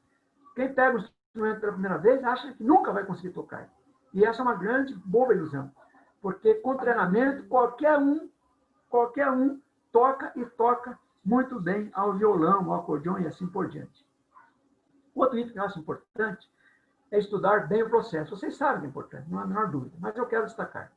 Quem pega o instrumento pela primeira vez acha que nunca vai conseguir tocar. E essa é uma grande, boa ilusão, porque com treinamento, qualquer um toca e toca muito bem ao violão, ao acordeão e assim por diante. Outro item que eu acho importante é estudar bem o processo. Vocês sabem que é importante, não há a menor dúvida, mas eu quero destacar.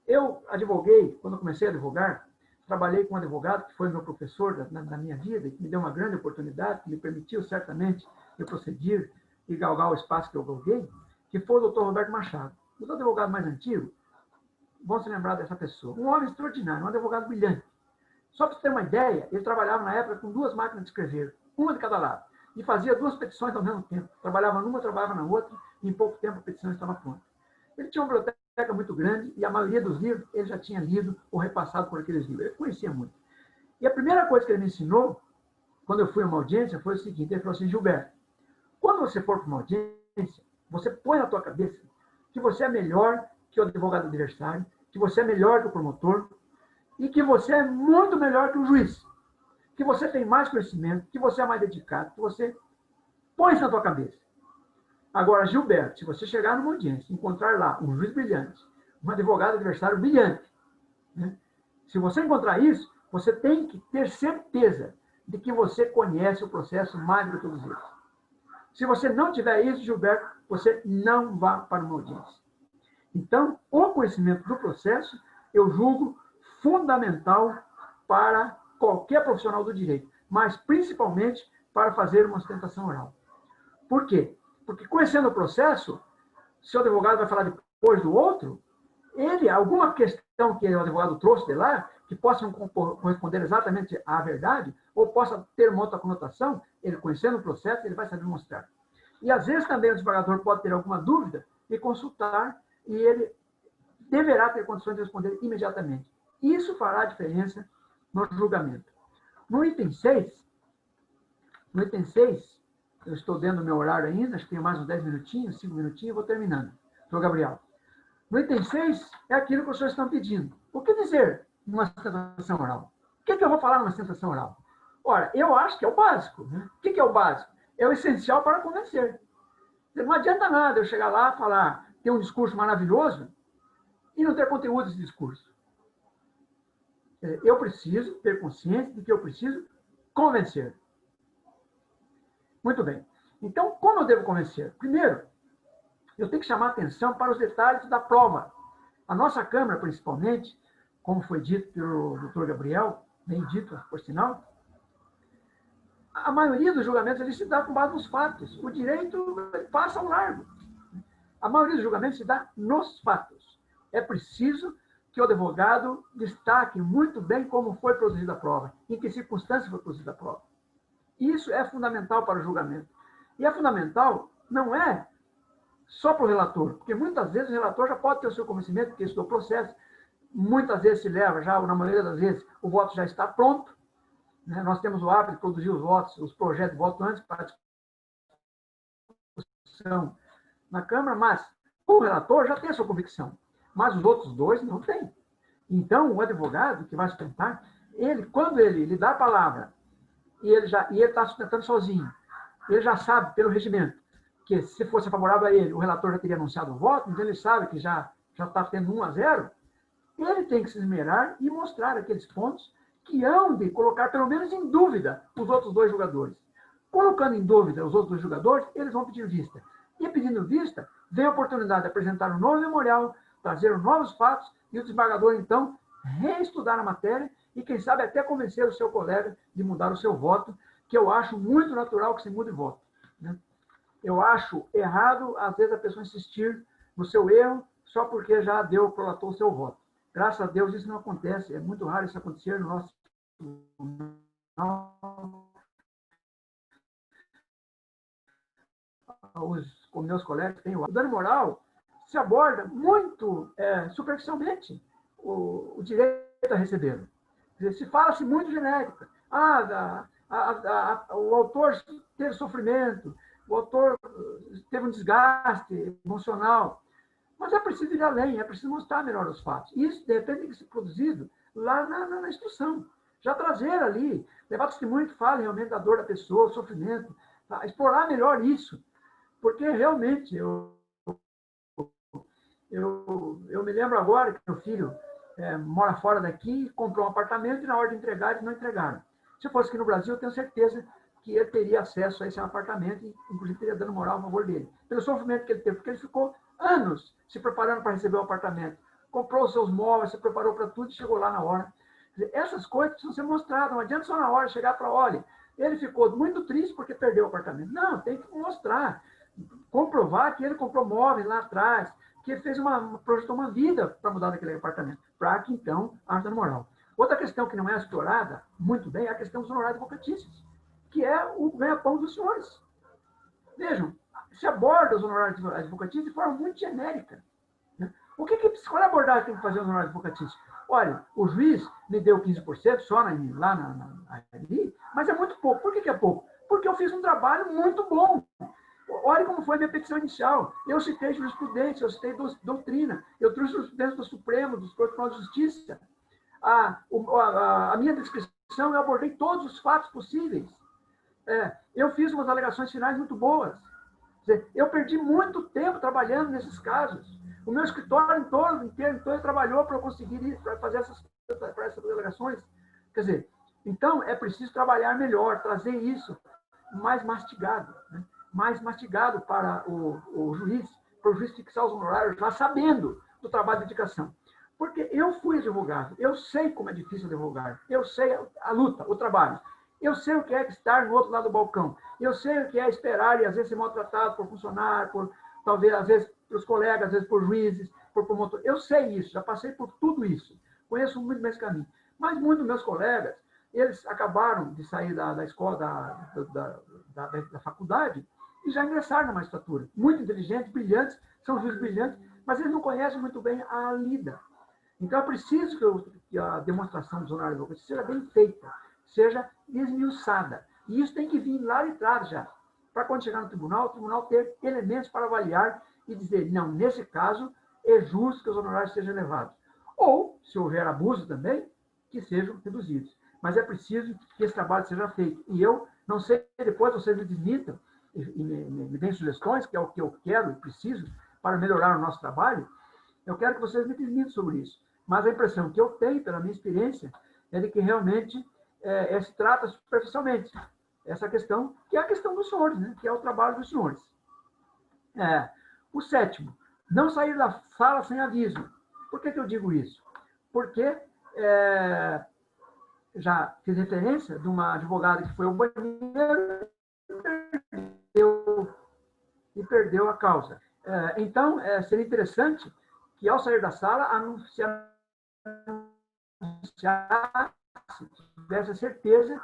Eu advoguei, quando eu comecei a advogar, trabalhei com um advogado que foi meu professor na minha vida, e que me deu uma grande oportunidade, que me permitiu certamente eu prosseguir e galgar o espaço que eu galguei, que foi o doutor Roberto Machado. Os advogados mais antigos vão se lembrar dessa pessoa. Um homem extraordinário, um advogado brilhante. Só para você ter uma ideia, ele trabalhava na época com 2 máquinas de escrever, uma de cada lado, e fazia 2 petições ao mesmo tempo. Trabalhava numa, trabalhava na outra, e em pouco tempo a petição estava pronta. Ele tinha uma biblioteca muito grande, e a maioria dos livros ele já tinha lido ou repassado por aqueles livros. Ele conhecia muito. E a primeira coisa que ele me ensinou, quando eu fui a uma audiência, foi o seguinte: ele falou assim, Gilberto, quando você for para uma audiência, você põe na tua cabeça que você é melhor que o advogado adversário, que você é melhor que o promotor, e que você é muito melhor que o juiz, que você tem mais conhecimento, que você é mais dedicado, que você põe isso na tua cabeça. Agora, Gilberto, se você chegar numa audiência, encontrar lá um juiz brilhante, um advogado adversário brilhante, né? Se você encontrar isso, você tem que ter certeza de que você conhece o processo mais do que todos eles. Se você não tiver isso, Gilberto, você não vá para uma audiência. Então, o conhecimento do processo, eu julgo fundamental para qualquer profissional do direito, mas principalmente para fazer uma sustentação oral. Por quê? Porque conhecendo o processo, se o advogado vai falar depois do outro, alguma questão que o advogado trouxe de lá, que possa não corresponder exatamente à verdade, ou possa ter uma outra conotação, ele conhecendo o processo, ele vai saber mostrar. E às vezes também o desembargador pode ter alguma dúvida e consultar, e ele deverá ter condições de responder imediatamente. Isso fará a diferença no julgamento. No item 6, eu estou dentro do meu horário ainda, acho que tenho mais uns 10 minutinhos, 5 minutinhos, vou terminando. Doutor Gabriel. No item 6 é aquilo que os senhores estão pedindo. O que dizer numa sustentação oral? O que eu vou falar numa sustentação oral? Ora, eu acho que é o básico. Né? O que é o básico? É o essencial para convencer. Não adianta nada eu chegar lá e falar, ter um discurso maravilhoso e não ter conteúdo desse discurso. Eu preciso ter consciência de que eu preciso convencer. Muito bem. Então, como eu devo convencer? Primeiro, eu tenho que chamar atenção para os detalhes da prova. A nossa Câmara, principalmente, como foi dito pelo doutor Gabriel, bem dito, por sinal, a maioria dos julgamentos ele se dá com base nos fatos. O direito passa ao largo. A maioria dos julgamentos se dá nos fatos. É preciso que o advogado destaque muito bem como foi produzida a prova, em que circunstâncias foi produzida a prova. Isso é fundamental para o julgamento. E é fundamental, não é só para o relator, porque muitas vezes o relator já pode ter o seu conhecimento, porque estudou o processo, muitas vezes se leva já, ou na maioria das vezes, o voto já está pronto. Né? Nós temos o hábito de produzir os votos, os projetos de voto antes para discussão na Câmara, mas o relator já tem a sua convicção, mas os outros dois não têm. Então, o advogado que vai sustentar, quando ele lhe dá a palavra, e ele está sustentando sozinho, ele já sabe, pelo regimento, que se fosse favorável a ele, o relator já teria anunciado o voto, então ele sabe que já está tendo 1-0, ele tem que se esmerar e mostrar aqueles pontos que hão de colocar, pelo menos, em dúvida os outros dois julgadores. Colocando em dúvida os outros dois julgadores, eles vão pedir vista. E pedindo vista, vem a oportunidade de apresentar um novo memorial, trazer novos fatos, e o desembargador, então, reestudar a matéria e, quem sabe, até convencer o seu colega de mudar o seu voto, que eu acho muito natural que se mude voto. Né? Eu acho errado, às vezes, a pessoa insistir no seu erro só porque já prolatou o seu voto. Graças a Deus isso não acontece. É muito raro isso acontecer no nosso com meus colegas. O dano moral se aborda muito superficialmente o direito a recebê-lo. Se fala-se muito genérico. O autor teve sofrimento, o autor teve um desgaste emocional. Mas é preciso ir além, é preciso mostrar melhor os fatos. Isso, de repente, tem que ser produzido lá na instrução. Já trazer ali, levar testemunho que fale realmente da dor da pessoa, o sofrimento, tá? Explorar melhor isso. Porque, realmente, eu me lembro agora que meu filho mora fora daqui, comprou um apartamento e na hora de entregar eles não entregaram. Se fosse aqui no Brasil, eu tenho certeza que ele teria acesso a esse apartamento e, inclusive, teria dando moral a favor dele. Pelo sofrimento que ele teve, porque ele ficou anos se preparando para receber o apartamento. Comprou os seus móveis, se preparou para tudo e chegou lá na hora. Quer dizer, essas coisas precisam ser mostradas. Não adianta só na hora chegar para, olha, ele ficou muito triste porque perdeu o apartamento. Não, tem que mostrar. Comprovar que ele comprou móveis lá atrás, que ele projetou uma vida para mudar daquele apartamento, para que, então, haja dano moral. Outra questão que não é explorada muito bem é a questão dos honorários advocatícios, que é o ganha-pão dos senhores. Vejam, se aborda os honorários advocatícios de forma muito genérica. Né? Qual é a abordagem que tem que fazer os honorários advocatícios? Olha, o juiz me deu 15% só ali, mas é muito pouco. Por que é pouco? Porque eu fiz um trabalho muito bom. Olha como foi a minha petição inicial. Eu citei jurisprudência, eu citei doutrina, eu trouxe jurisprudência do Supremo, do Tribunal de Justiça. A minha descrição, eu abordei todos os fatos possíveis. Eu fiz umas alegações finais muito boas. Quer dizer, eu perdi muito tempo trabalhando nesses casos. O meu escritório inteiro trabalhou para eu conseguir ir, para fazer essas alegações. Quer dizer, então é preciso trabalhar melhor, trazer isso mais mastigado, né? Mais mastigado para o juiz fixar os honorários já sabendo do trabalho de dedicação. Porque eu fui advogado, eu sei como é difícil advogar, eu sei a luta, o trabalho. Eu sei o que é estar no outro lado do balcão. Eu sei o que é esperar e, às vezes, ser maltratado por funcionário, talvez, às vezes, pelos colegas, às vezes, por juízes, por promotor. Eu sei isso, já passei por tudo isso. Conheço muito bem esse caminho. Mas muitos dos meus colegas, eles acabaram de sair da escola, da faculdade, e já ingressaram na magistratura. Muito inteligentes, brilhantes, são juízes brilhantes, mas eles não conhecem muito bem a lida. Então, é preciso que a demonstração dos honorários advocatícios seja bem feita, seja esmiuçada. E isso tem que vir lá de trás já. Para quando chegar no tribunal, o tribunal ter elementos para avaliar e dizer, não, nesse caso, é justo que os honorários sejam elevados. Ou, se houver abuso também, que sejam reduzidos. Mas é preciso que esse trabalho seja feito. E eu não sei, depois vocês me desmitam e me deem sugestões, que é o que eu quero e preciso para melhorar o nosso trabalho, eu quero que vocês me desmitam sobre isso. Mas a impressão que eu tenho, pela minha experiência, é de que realmente se trata superficialmente essa questão, que é a questão dos senhores, né? Que é o trabalho dos senhores. O sétimo, não sair da sala sem aviso. Por que eu digo isso? Porque já fiz referência de uma advogada que foi ao banheiro e perdeu a causa. Então, seria interessante que, ao sair da sala, anunciasse, tivesse a certeza,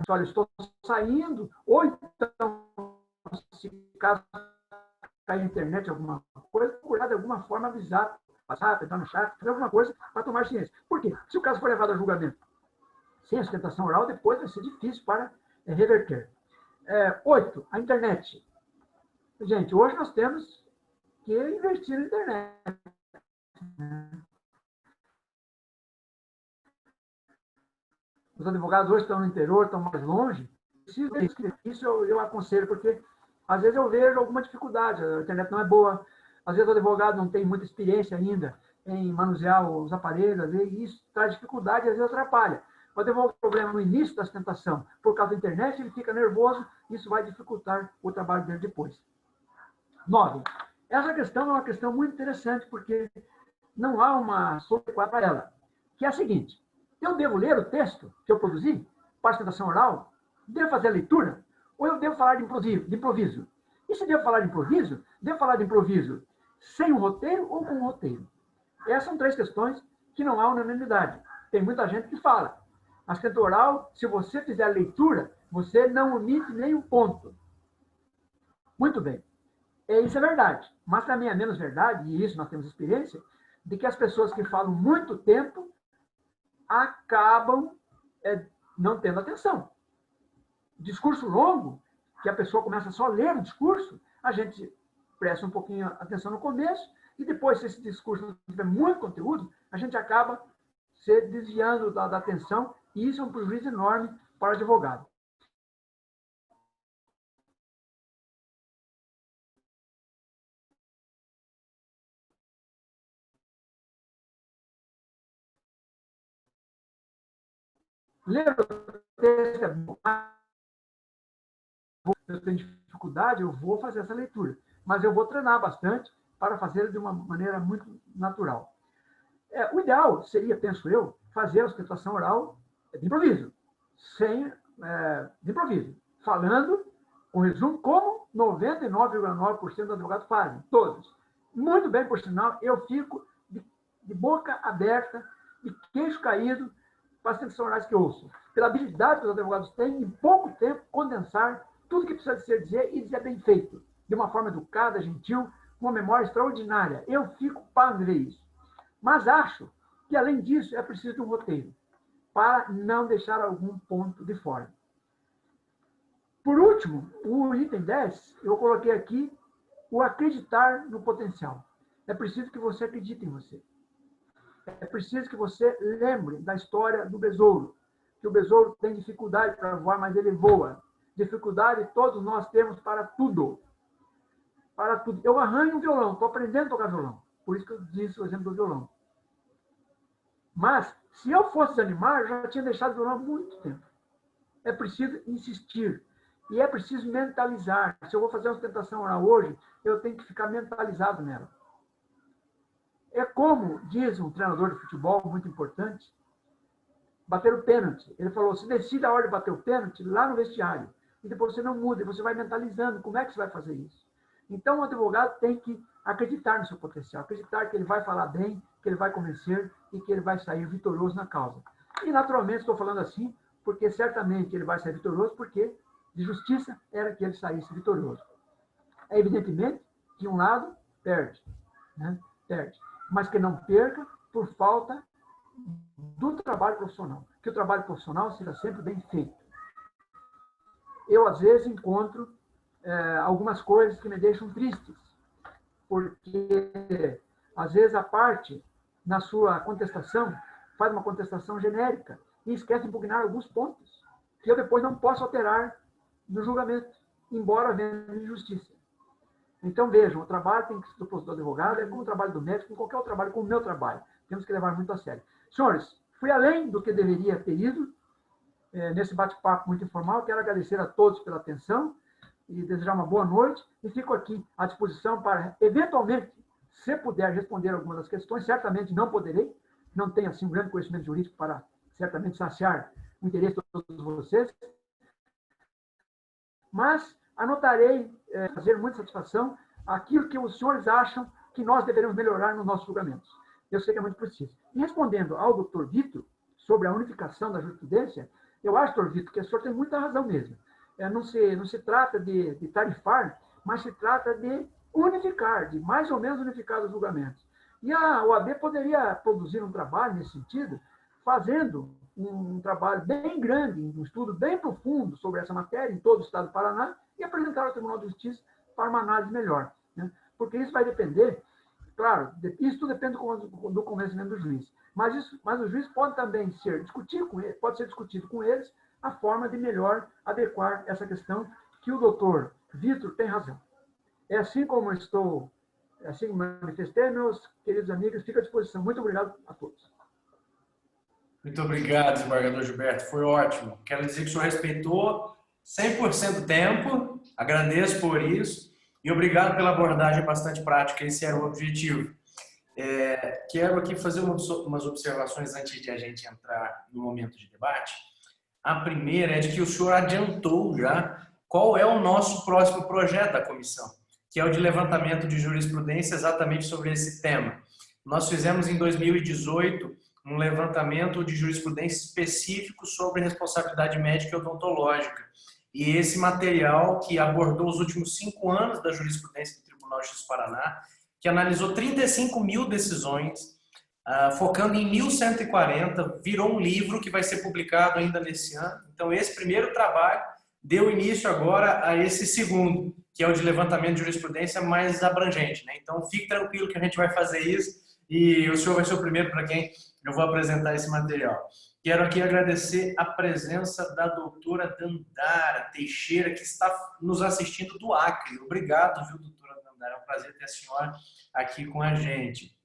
olha, estou saindo, ou então, se caso cair na internet alguma coisa, procurar de alguma forma avisar, passar, entrar no chat, fazer alguma coisa para tomar ciência. Por quê? Se o caso for levado a julgamento sem a sustentação oral, depois vai ser difícil para reverter. 8, a internet. Gente, hoje nós temos que investir na internet. Os advogados hoje estão no interior, estão mais longe. Isso eu aconselho, porque às vezes eu vejo alguma dificuldade, a internet não é boa, às vezes o advogado não tem muita experiência ainda em manusear os aparelhos, às vezes isso traz dificuldade e às vezes atrapalha. O advogado tem problema no início da sustentação, por causa da internet, ele fica nervoso, isso vai dificultar o trabalho dele depois. 9. Essa questão é uma questão muito interessante, porque não há uma solução para ela, que é a seguinte: eu devo ler o texto que eu produzi para a sustentação oral? Devo fazer a leitura? Ou eu devo falar de improviso? E se devo falar de improviso, devo falar de improviso sem um roteiro ou com um roteiro? Essas são 3 questões que não há unanimidade. Tem muita gente que fala: a sustentação oral, se você fizer a leitura, você não omite nenhum ponto. Muito bem. Isso é verdade. Mas também é menos verdade, e isso nós temos experiência, de que as pessoas que falam muito tempo acabam não tendo atenção. Discurso longo, que a pessoa começa só a ler o discurso, a gente presta um pouquinho atenção no começo, e depois, se esse discurso não tiver muito conteúdo, a gente acaba se desviando da atenção, e isso é um prejuízo enorme para o advogado. ler o texto é bom. Eu tenho dificuldade, eu vou fazer essa leitura. Mas eu vou treinar bastante para fazer de uma maneira muito natural. O ideal seria, penso eu, fazer a sustentação oral de improviso, de improviso, falando o resumo como 99,9% dos advogados fazem, todos. Muito bem, por sinal, eu fico de boca aberta, de queixo caído, para as sustentações orais que ouço. Pela habilidade que os advogados têm, em pouco tempo, condensar tudo que precisa ser dizer e dizer bem feito, de uma forma educada, gentil, com uma memória extraordinária. Eu fico para ver isso. Mas acho que, além disso, é preciso de um roteiro, para não deixar algum ponto de fora. Por último, o item 10, eu coloquei aqui o acreditar no potencial. É preciso que você acredite em você. É preciso que você lembre da história do besouro, que o besouro tem dificuldade para voar, mas ele voa. Dificuldade todos nós temos para tudo. Para tudo. Eu arranho um violão, estou aprendendo a tocar violão. Por isso que eu disse o exemplo do violão. Mas, se eu fosse desanimar, eu já tinha deixado o violão há muito tempo. É preciso insistir. E é preciso mentalizar. Se eu vou fazer uma sustentação oral hoje, eu tenho que ficar mentalizado nela. É como, diz um treinador de futebol muito importante, bater o pênalti. Ele falou, se decida a hora de bater o pênalti lá no vestiário. E depois você não muda, você vai mentalizando como é que você vai fazer isso. Então, o advogado tem que acreditar no seu potencial, acreditar que ele vai falar bem, que ele vai convencer e que ele vai sair vitorioso na causa. E, naturalmente, estou falando assim, porque certamente ele vai sair vitorioso, porque de justiça era que ele saísse vitorioso. É evidentemente que um lado perde, né? Perde. Mas que não perca por falta do trabalho profissional. Que o trabalho profissional seja sempre bem feito. Eu, às vezes, encontro algumas coisas que me deixam tristes, porque, às vezes, a parte, na sua contestação, faz uma contestação genérica e esquece de impugnar alguns pontos que eu depois não posso alterar no julgamento, embora havendo injustiça. Então, vejam, o trabalho tem que ser do advogado, é como o trabalho do médico, como qualquer outro trabalho, como o meu trabalho. Temos que levar muito a sério. Senhores, fui além do que deveria ter ido nesse bate-papo muito informal. Quero agradecer a todos pela atenção e desejar uma boa noite. E fico aqui à disposição para, eventualmente, se puder responder algumas das questões. Certamente não poderei, não tenho assim um grande conhecimento jurídico para certamente saciar o interesse de todos vocês. Mas anotarei, fazer muita satisfação, aquilo que os senhores acham que nós deveremos melhorar nos nossos julgamentos. Eu sei que é muito preciso. E respondendo ao doutor Vitor sobre a unificação da jurisprudência, eu acho, doutor Vitor, que o senhor tem muita razão mesmo. Não se trata de tarifar, mas se trata de unificar, de mais ou menos unificar os julgamentos. E a OAB poderia produzir um trabalho nesse sentido, fazendo um trabalho bem grande, um estudo bem profundo sobre essa matéria em todo o estado do Paraná e apresentar ao Tribunal de Justiça para uma análise melhor. Né? Porque isso vai depender, claro, isso tudo depende do convencimento do juiz. Mas o juiz pode também ser discutido com eles a forma de melhor adequar essa questão, que o doutor Vitor tem razão. É assim como assim manifestei, meus queridos amigos, fico à disposição. Muito obrigado a todos. Muito obrigado, desembargador Gilberto. Foi ótimo. Quero dizer que o senhor respeitou 100% do tempo. Agradeço por isso. E obrigado pela abordagem bastante prática. Esse era o objetivo. Quero aqui fazer umas observações antes de a gente entrar no momento de debate. A primeira é de que o senhor adiantou já qual é o nosso próximo projeto da comissão, que é o de levantamento de jurisprudência exatamente sobre esse tema. Nós fizemos em 2018 um levantamento de jurisprudência específico sobre responsabilidade médica e odontológica. E esse material, que abordou os últimos 5 anos da jurisprudência do Tribunal de Justiça do Paraná, que analisou 35 mil decisões, focando em 1.140, virou um livro que vai ser publicado ainda nesse ano. Então, esse primeiro trabalho deu início agora a esse segundo, que é o de levantamento de jurisprudência mais abrangente. Né? Então, fique tranquilo que a gente vai fazer isso e o senhor vai ser o primeiro para quem eu vou apresentar esse material. Quero aqui agradecer a presença da doutora Dandara Teixeira, que está nos assistindo do Acre. Obrigado, viu, doutora Dandara? É um prazer ter a senhora aqui com a gente.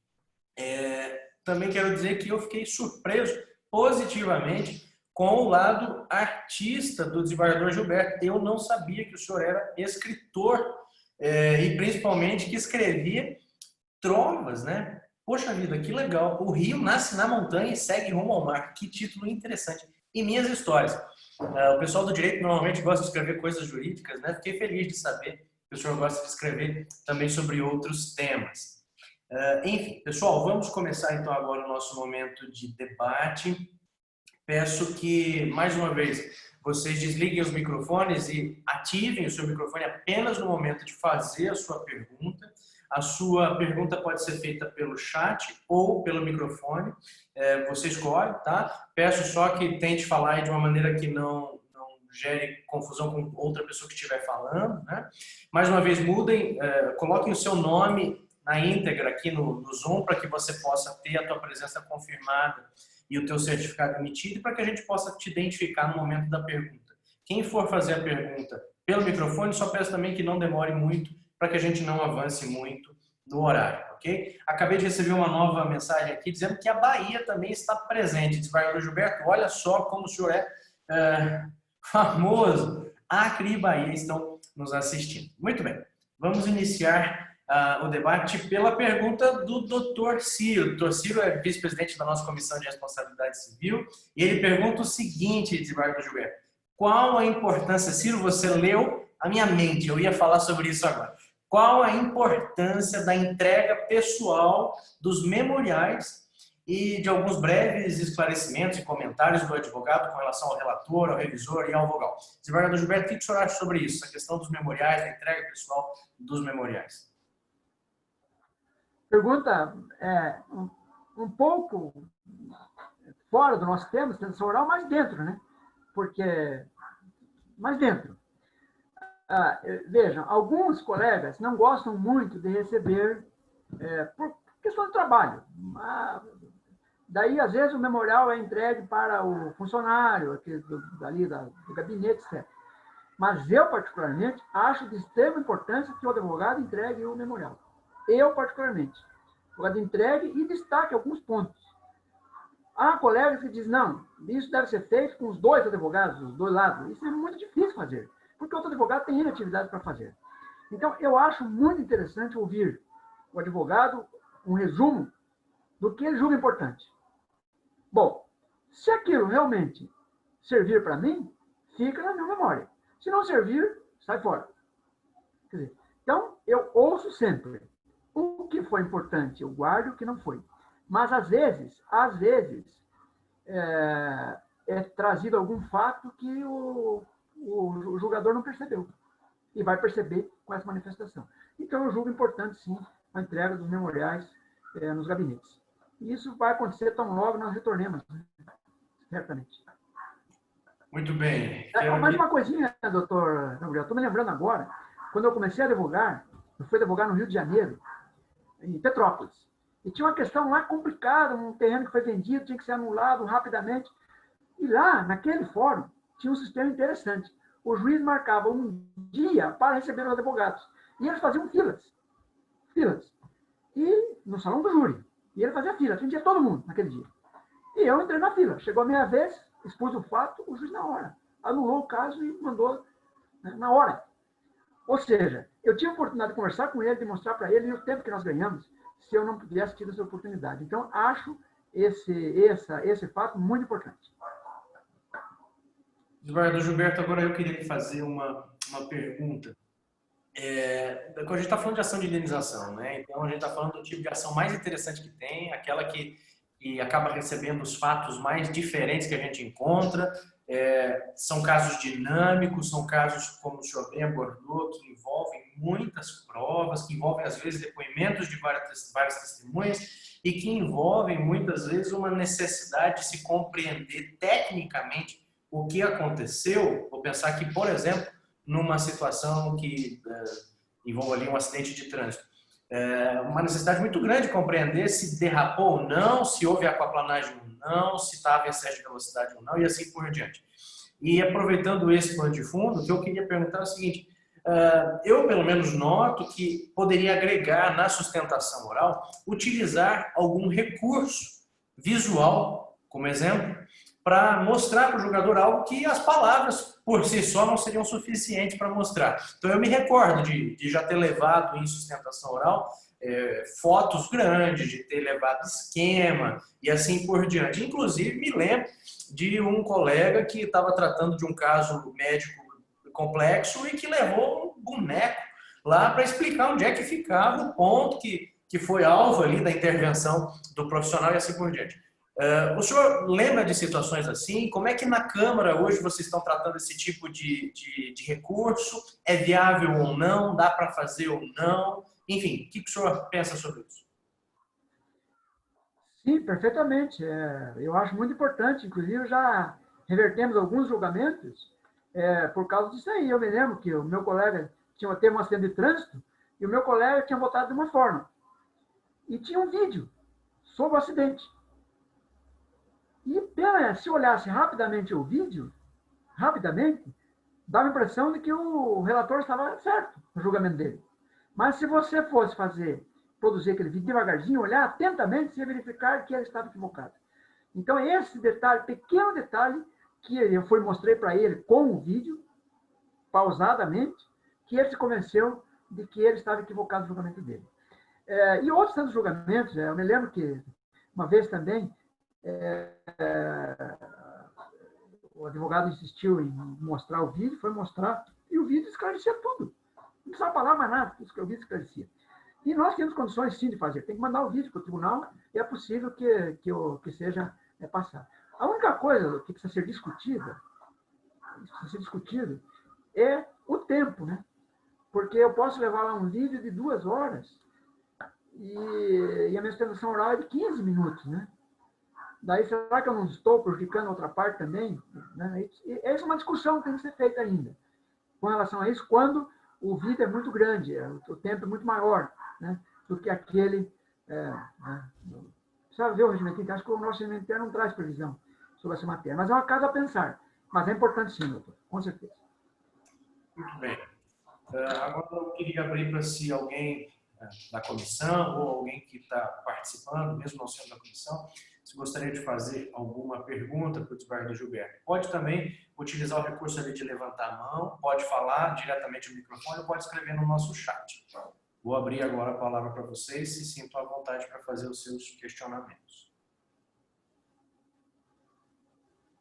Também quero dizer que eu fiquei surpreso positivamente com o lado artista do desembargador Gilberto. Eu não sabia que o senhor era escritor e principalmente que escrevia trovas, né? Poxa vida, que legal. O rio nasce na montanha e segue rumo ao mar. Que título interessante. E minhas histórias. O pessoal do direito normalmente gosta de escrever coisas jurídicas, né? Fiquei feliz de saber que o senhor gosta de escrever também sobre outros temas. Enfim, pessoal, vamos começar então agora o nosso momento de debate. Peço que, mais uma vez, vocês desliguem os microfones e ativem o seu microfone apenas no momento de fazer a sua pergunta. A sua pergunta pode ser feita pelo chat ou pelo microfone. Você escolhe, tá? Peço só que tente falar de uma maneira que não gere confusão com outra pessoa que estiver falando, né? Mais uma vez, mudem, coloquem o seu nome na íntegra aqui no Zoom para que você possa ter a tua presença confirmada e o teu certificado emitido para que a gente possa te identificar no momento da pergunta. Quem for fazer a pergunta pelo microfone, só peço também que não demore muito para que a gente não avance muito no horário, ok? Acabei de receber uma nova mensagem aqui dizendo que a Bahia também está presente. Desembargador Gilberto, olha só como o senhor é famoso. Acre e Bahia estão nos assistindo. Muito bem, vamos iniciar o debate pela pergunta do Dr. Ciro. O Dr. Ciro é vice-presidente da nossa Comissão de Responsabilidade Civil e ele pergunta o seguinte, desembargador Gilberto: qual a importância, Ciro, você leu a minha mente, eu ia falar sobre isso agora. Qual a importância da entrega pessoal dos memoriais e de alguns breves esclarecimentos e comentários do advogado com relação ao relator, ao revisor e ao vogal? Desembargador Gilberto, o que o senhor acha sobre isso, a questão dos memoriais, da entrega pessoal dos memoriais? Pergunta um pouco fora do nosso tema, extensão oral, mas dentro, né? Porque mais dentro. Vejam, alguns colegas não gostam muito de receber por questão de trabalho. Daí, às vezes, o memorial é entregue para o funcionário do gabinete, etc. Mas eu, particularmente, acho de extrema importância que o advogado entregue o memorial. Eu, particularmente. O advogado entregue e destaque alguns pontos. Há colegas que dizem, não, isso deve ser feito com os dois advogados, os dois lados. Isso é muito difícil fazer, porque outro advogado tem atividades para fazer. Então, eu acho muito interessante ouvir o advogado um resumo do que ele julga importante. Bom, se aquilo realmente servir para mim, fica na minha memória. Se não servir, sai fora. Quer dizer, então, eu ouço sempre. O que foi importante, eu guardo o que não foi. Mas, às vezes, é trazido algum fato que o julgador não percebeu. E vai perceber com essa manifestação. Então, eu julgo importante, sim, a entrega dos memoriais nos gabinetes. E isso vai acontecer tão logo nós retornemos, né? Certamente. Muito bem. Mais uma coisinha, doutor Gabriel. Estou me lembrando agora, quando eu comecei a advogar, eu fui advogar no Rio de Janeiro, em Petrópolis. E tinha uma questão lá complicada, um terreno que foi vendido, tinha que ser anulado rapidamente. E lá, naquele fórum, tinha um sistema interessante. O juiz marcava um dia para receber os advogados. E eles faziam filas. E no salão do júri. E ele fazia fila, atendia todo mundo naquele dia. E eu entrei na fila. Chegou a minha vez, expus o fato, o juiz na hora. Anulou o caso e mandou, né, na hora. Ou seja, eu tive a oportunidade de conversar com ele, de mostrar para ele o tempo que nós ganhamos, se eu não tivesse tido essa oportunidade. Então, acho esse fato muito importante. Desembargador Gilberto, agora eu queria lhe fazer uma pergunta. Quando a gente está falando de ação de indenização, né? Então a gente está falando do tipo de ação mais interessante que tem, aquela que acaba recebendo os fatos mais diferentes que a gente encontra. São casos dinâmicos, são casos, como o senhor bem abordou, que envolvem muitas provas, que envolvem, às vezes, depoimentos de várias testemunhas e que envolvem, muitas vezes, uma necessidade de se compreender tecnicamente o que aconteceu. Vou pensar que, por exemplo, numa situação que envolve ali um acidente de trânsito, uma necessidade muito grande de compreender se derrapou ou não, se houve aquaplanagem ou não, se estava em excesso de velocidade ou não, e assim por diante. E aproveitando esse pano de fundo, o que eu queria perguntar é o seguinte: eu pelo menos noto que poderia agregar na sustentação oral, utilizar algum recurso visual, como exemplo, para mostrar para o jogador algo que as palavras por si só não seriam suficientes para mostrar. Então eu me recordo de já ter levado em sustentação oral fotos grandes, de ter levado esquema e assim por diante. Inclusive me lembro de um colega que estava tratando de um caso médico complexo e que levou um boneco lá para explicar onde é que ficava o ponto que foi alvo ali da intervenção do profissional e assim por diante. O senhor lembra de situações assim? Como é que na Câmara hoje vocês estão tratando esse tipo de recurso? É viável ou não? Dá para fazer ou não? Enfim, o que o senhor pensa sobre isso? Sim, perfeitamente. Eu acho muito importante. Inclusive, já revertemos alguns julgamentos por causa disso aí. Eu me lembro que o meu colega teve um acidente de trânsito e o meu colega tinha votado de uma forma. E tinha um vídeo sobre o acidente. E se olhasse rapidamente o vídeo, dava a impressão de que o relator estava certo no julgamento dele. Mas se você fosse produzir aquele vídeo devagarzinho, olhar atentamente, você ia verificar que ele estava equivocado. Então, esse detalhe, pequeno detalhe, que eu mostrei para ele com o vídeo, pausadamente, que ele se convenceu de que ele estava equivocado no julgamento dele. E outros tantos julgamentos, eu me lembro que uma vez também, o advogado insistiu em mostrar o vídeo, foi mostrar, e o vídeo esclarecia tudo. Não precisava falar mais nada, o vídeo esclarecia. E nós temos condições, sim, de fazer. Tem que mandar o vídeo para o tribunal e é possível que seja passado. A única coisa que precisa ser discutida, é o tempo, né? Porque eu posso levar lá um vídeo de 2 horas e a minha sustentação oral é de 15 minutos, né? Daí, será que eu não estou prejudicando a outra parte também? Né? Essa é uma discussão que tem que ser feita ainda. Com relação a isso, quando o vídeo é muito grande, o tempo é muito maior, né, do que aquele... Precisa ver o regimento interno, acho que o nosso regimento interno não traz previsão sobre essa matéria. Mas é uma casa a pensar. Mas é importante sim, doutor, com certeza. Muito bem. Agora eu queria abrir para se alguém da comissão ou alguém que está participando, mesmo não sendo da comissão, se gostaria de fazer alguma pergunta para o desembargador Gilberto. Pode também utilizar o recurso ali de levantar a mão, pode falar diretamente no microfone ou pode escrever no nosso chat. Vou abrir agora a palavra para vocês, se sintam à vontade para fazer os seus questionamentos.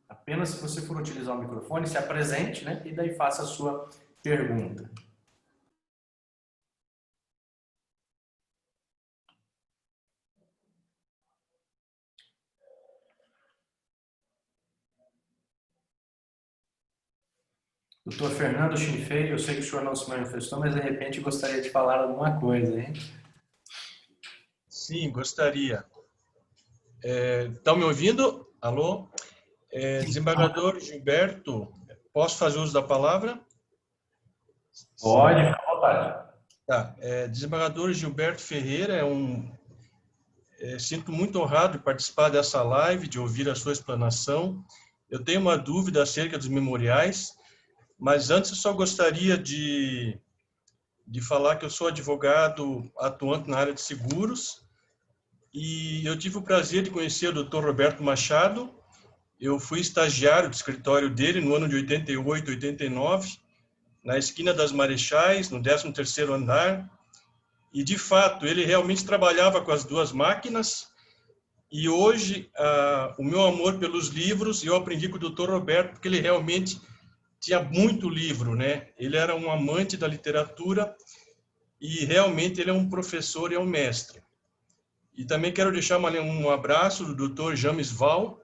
Apenas se você for utilizar o microfone, se apresente, né? E daí faça a sua pergunta. Doutor Fernando Chinfei, eu sei que o senhor não se manifestou, mas de repente gostaria de falar alguma coisa, hein? Sim, gostaria. Estão me ouvindo? Alô? Desembargador Gilberto, posso fazer uso da palavra? Pode, fica à vontade. Tá. Desembargador Gilberto Ferreira, sinto muito honrado de participar dessa live, de ouvir a sua explanação. Eu tenho uma dúvida acerca dos memoriais, mas antes eu só gostaria de falar que eu sou advogado atuante na área de seguros e eu tive o prazer de conhecer o Dr. Roberto Machado. Eu fui estagiário do escritório dele no ano de 88, 89, na esquina das Marechais, no 13º andar. E, de fato, ele realmente trabalhava com as duas máquinas. E hoje, o meu amor pelos livros, eu aprendi com o Dr. Roberto, porque ele realmente tinha muito livro, né? Ele era um amante da literatura e realmente ele é um professor e é um mestre. E também quero deixar um abraço do Dr. James Val,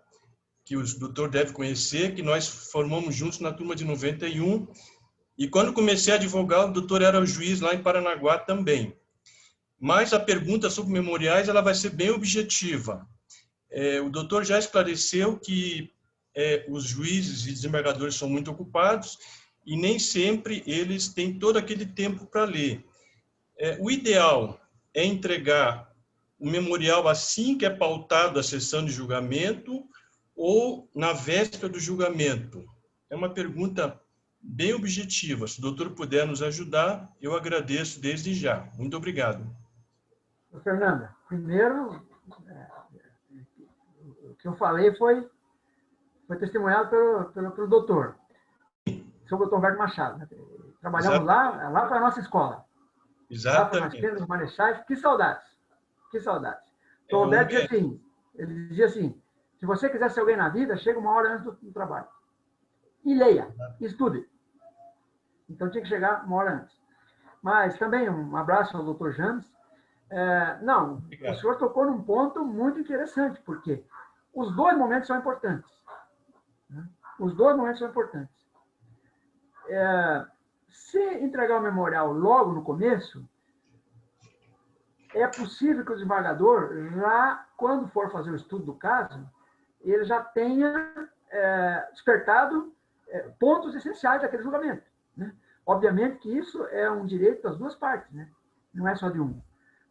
que o doutor deve conhecer, que nós formamos juntos na turma de 91. E quando comecei a advogar, o doutor era o juiz lá em Paranaguá também. Mas a pergunta sobre memoriais ela vai ser bem objetiva. O doutor já esclareceu que os juízes e desembargadores são muito ocupados e nem sempre eles têm todo aquele tempo para ler. O ideal é entregar o memorial assim que é pautado a sessão de julgamento ou na véspera do julgamento? É uma pergunta bem objetiva. Se o doutor puder nos ajudar, eu agradeço desde já. Muito obrigado. Fernanda, primeiro, o que eu falei foi foi testemunhado pelo doutor, seu doutor Roberto Machado. Né? Trabalhamos lá foi a nossa escola. Lá foi nas Tendas dos Marechais. Que saudades, que saudades. Então, o Roberto dizia assim, ele dizia assim, se você quiser ser alguém na vida, chega uma hora antes do trabalho. E leia, estude. Então, tinha que chegar uma hora antes. Mas também um abraço ao doutor James. Não, obrigado. O senhor tocou num ponto muito interessante, porque os dois momentos são importantes. Né? Os dois momentos são importantes. Se entregar o memorial logo no começo, é possível que o desembargador, já quando for fazer o estudo do caso, ele já tenha despertado pontos essenciais daquele julgamento. Né? Obviamente que isso é um direito das duas partes, né? Não é só de um.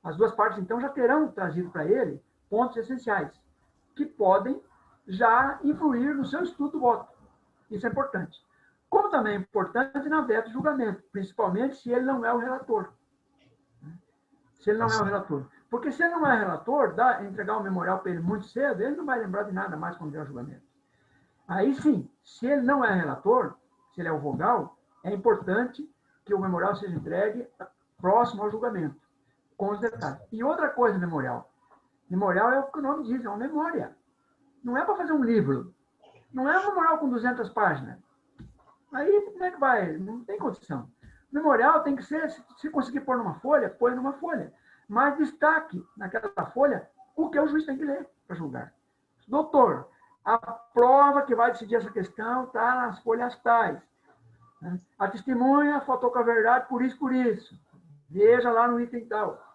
As duas partes, então, já terão trazido para ele pontos essenciais, que podem já influir no seu estudo do voto. Isso é importante. Como também é importante na veta de julgamento, principalmente se ele não é o relator. Se ele não é o relator. Porque se ele não é relator, entregar o memorial para ele muito cedo, ele não vai lembrar de nada mais quando vier o julgamento. Aí sim, se ele não é relator, se ele é o vogal, é importante que o memorial seja entregue próximo ao julgamento, com os detalhes. E outra coisa, memorial. Memorial é o que o nome diz, é uma memória. Não é para fazer um livro. Não é um memorial com 200 páginas. Aí, como é que vai? Não tem condição. Memorial tem que ser, se conseguir pôr numa folha, põe numa folha. Mas destaque naquela folha o que o juiz tem que ler para julgar. Doutor, a prova que vai decidir essa questão está nas folhas tais. A testemunha faltou com a verdade por isso, por isso. Veja lá no item tal.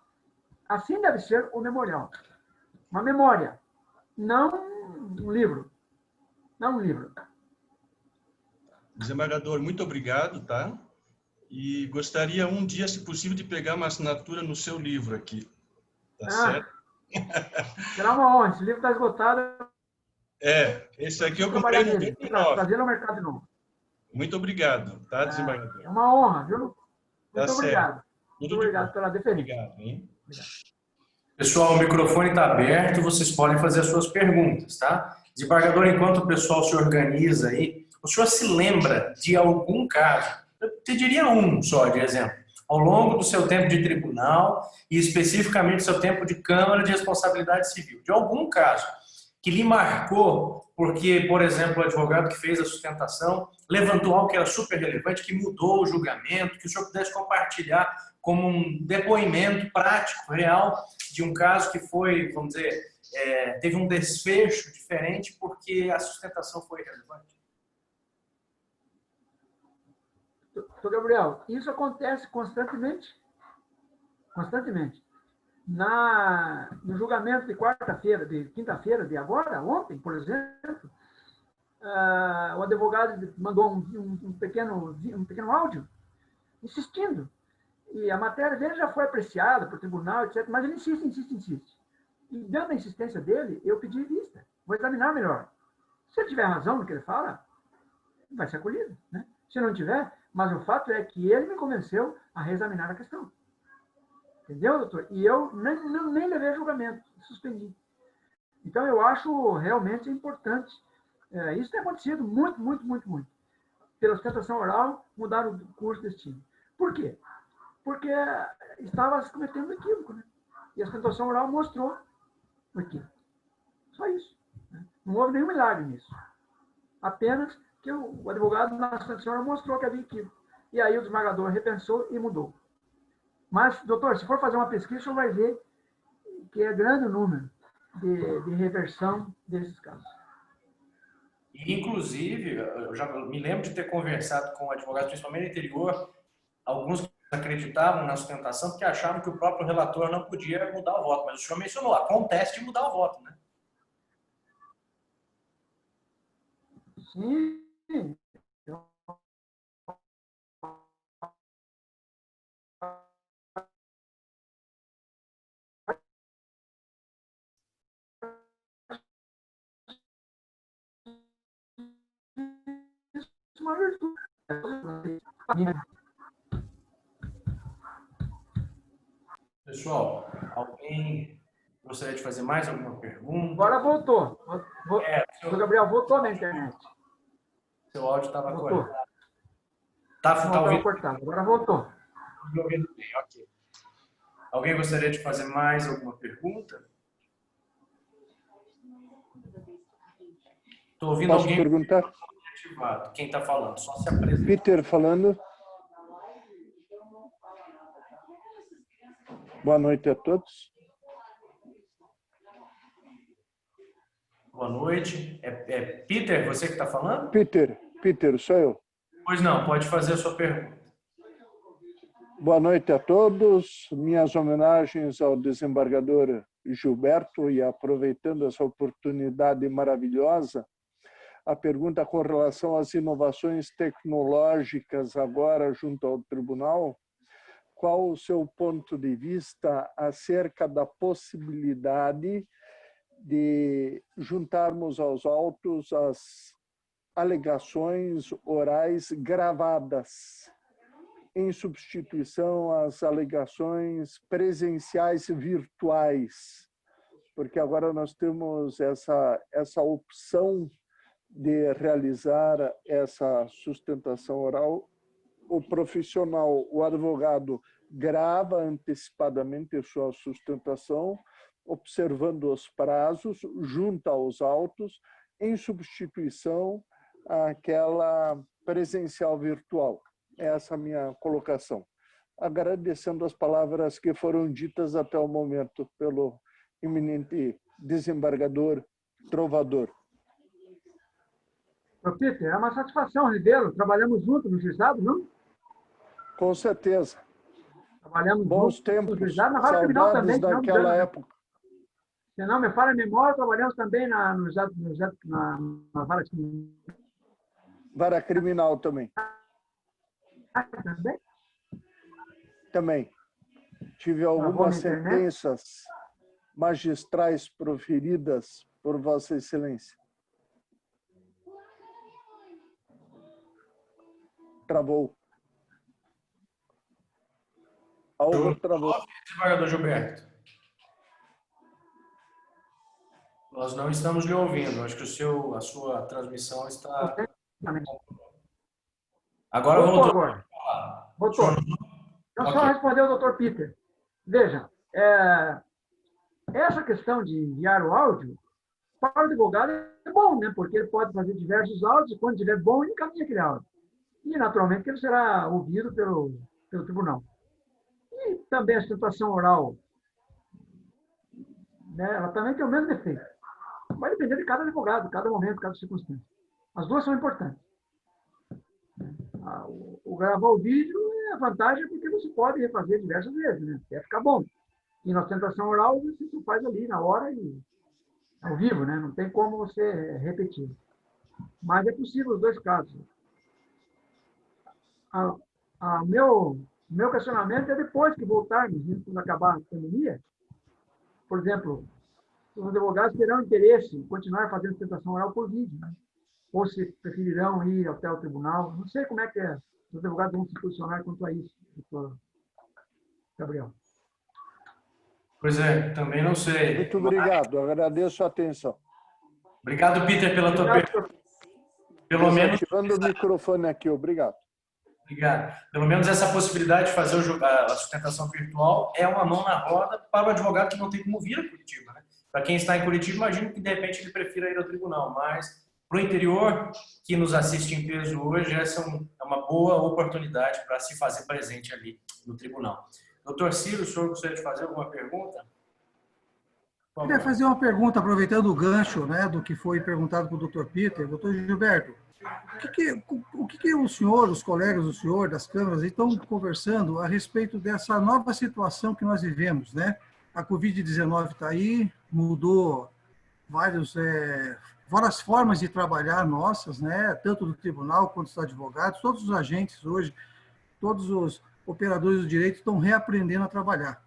Assim deve ser o memorial. Uma memória, não um livro. Não um livro. Desembargador, muito obrigado, tá? E gostaria um dia, se possível, de pegar uma assinatura no seu livro aqui. Tá certo? Será uma honra. Esse livro está esgotado. Esse aqui eu comprei em 99. Trazer no mercado de novo. Muito obrigado, tá, desembargador? É uma honra, viu? Muito Tá obrigado. Certo. Muito obrigado pela deferência. Obrigado, hein? Obrigado. Pessoal, o microfone está aberto, vocês podem fazer as suas perguntas, tá? Desembargador, enquanto o pessoal se organiza aí, o senhor se lembra de algum caso, eu te diria um só de exemplo, ao longo do seu tempo de tribunal e especificamente do seu tempo de Câmara de Responsabilidade Civil, de algum caso que lhe marcou porque, por exemplo, o advogado que fez a sustentação levantou algo que era super relevante, que mudou o julgamento, que o senhor pudesse compartilhar como um depoimento prático, real, de um caso que foi, vamos dizer, teve um desfecho diferente porque a sustentação foi relevante? Doutor Gabriel, isso acontece constantemente. Constantemente. No julgamento de quarta-feira, de quinta-feira, de agora, ontem, por exemplo, o advogado mandou um pequeno áudio insistindo. E a matéria dele já foi apreciada por tribunal, etc. Mas ele insiste. E dentro da insistência dele, eu pedi vista. Vou examinar melhor. Se ele tiver razão no que ele fala, vai ser acolhido. Né? Se não tiver, mas o fato é que ele me convenceu a reexaminar a questão. Entendeu, doutor? E eu nem levei a julgamento, suspendi. Então, eu acho realmente importante. Isso tem acontecido muito. Pela sustentação oral, mudar o curso do destino. Por quê? Porque estava se cometendo um equívoco, né? E a sustentação oral mostrou o equívoco. Só isso. Né? Não houve nenhum milagre nisso. Apenas que o advogado na sustentação oral mostrou que havia equívoco. E aí o desembargador repensou e mudou. Mas, doutor, se for fazer uma pesquisa, o senhor vai ver que é grande o número de reversão desses casos. E, inclusive, eu já me lembro de ter conversado com advogados, principalmente no interior, alguns que acreditavam na sustentação porque achavam que o próprio relator não podia mudar o voto. Mas o senhor mencionou, acontece de mudar o voto, né? Sim. Uma virtude. Pessoal, alguém gostaria de fazer mais alguma pergunta? Agora voltou. O Gabriel voltou na internet. Seu áudio estava Voltou. cortado. Tá Não, ouvindo? estava cortado. Agora voltou. Estou ouvindo bem, ok. Alguém gostaria de fazer mais alguma pergunta? Estou ouvindo Posso alguém perguntar? ativado. Quem está falando? Só se apresenta. Peter falando. Boa noite a todos. Boa noite. É Peter, você que está falando? Peter, sou eu. Pois não, pode fazer a sua pergunta. Boa noite a todos. Minhas homenagens ao desembargador Gilberto e aproveitando essa oportunidade maravilhosa, a pergunta com relação às inovações tecnológicas agora junto ao tribunal, qual o seu ponto de vista acerca da possibilidade de juntarmos aos autos as alegações orais gravadas, em substituição às alegações presenciais virtuais? Porque agora nós temos essa opção de realizar essa sustentação oral. O profissional, o advogado, grava antecipadamente sua sustentação, observando os prazos, junta aos autos, em substituição àquela presencial virtual. Essa é a minha colocação. Agradecendo as palavras que foram ditas até o momento pelo eminente desembargador Trovador. Peter, é uma satisfação revê-lo. Trabalhamos juntos no juizado, não? Com certeza. Trabalhamos Bons juntos tempos, no juizado, na vara criminal também. saudades daquela época. Se não me falha a memória, trabalhamos também na vara criminal. Vara criminal também. Também? Também. Tive algumas sentenças magistrais proferidas por Vossa Excelência. Travou. Algo travou. Desembargador Gilberto. Nós não estamos lhe ouvindo. Acho que a sua transmissão está... Agora voltou. Agora. Voltou. Então, só responder o doutor Peter. Veja, essa questão de enviar o áudio, para o advogado é bom, né? Porque ele pode fazer diversos áudios e, quando tiver bom, ele encaminha aquele áudio. E, naturalmente, ele será ouvido pelo tribunal. E também a sustentação oral, né? Ela também tem o mesmo efeito. Vai depender de cada advogado, cada momento, cada circunstância. As duas são importantes. O gravar o vídeo é a vantagem porque você pode refazer diversas vezes, né? Até ficar bom. E na sustentação oral, você só faz ali na hora e ao vivo, né? Não tem como você repetir. Mas é possível os dois casos. Meu questionamento é depois que voltarmos, né, quando acabar a pandemia, por exemplo, os advogados terão interesse em continuar fazendo sustentação oral por vídeo, né? Ou se preferirão ir até o tribunal. Não sei como é que os advogados vão se posicionar quanto a isso, doutor Gabriel. Pois é, também não sei. Muito obrigado, agradeço a atenção. Obrigado, Peter, pela tua pergunta. Pelo menos... Desativando o microfone aqui, obrigado. Obrigado. Pelo menos essa possibilidade de fazer a sustentação virtual é uma mão na roda para o advogado que não tem como vir a Curitiba, né? Para quem está em Curitiba, imagino que de repente ele prefira ir ao tribunal, mas para o interior, que nos assiste em peso hoje, essa é uma boa oportunidade para se fazer presente ali no tribunal. Doutor Ciro, o senhor gostaria de fazer alguma pergunta? Eu queria fazer uma pergunta, aproveitando o gancho, né, do que foi perguntado para o doutor Peter. Doutor Gilberto, o que o senhor, os colegas do senhor, das câmaras, estão conversando a respeito dessa nova situação que nós vivemos, né? A Covid-19 está aí, mudou várias formas de trabalhar nossas, né? Tanto do tribunal quanto dos advogados, todos os agentes hoje, todos os operadores do direito estão reaprendendo a trabalhar.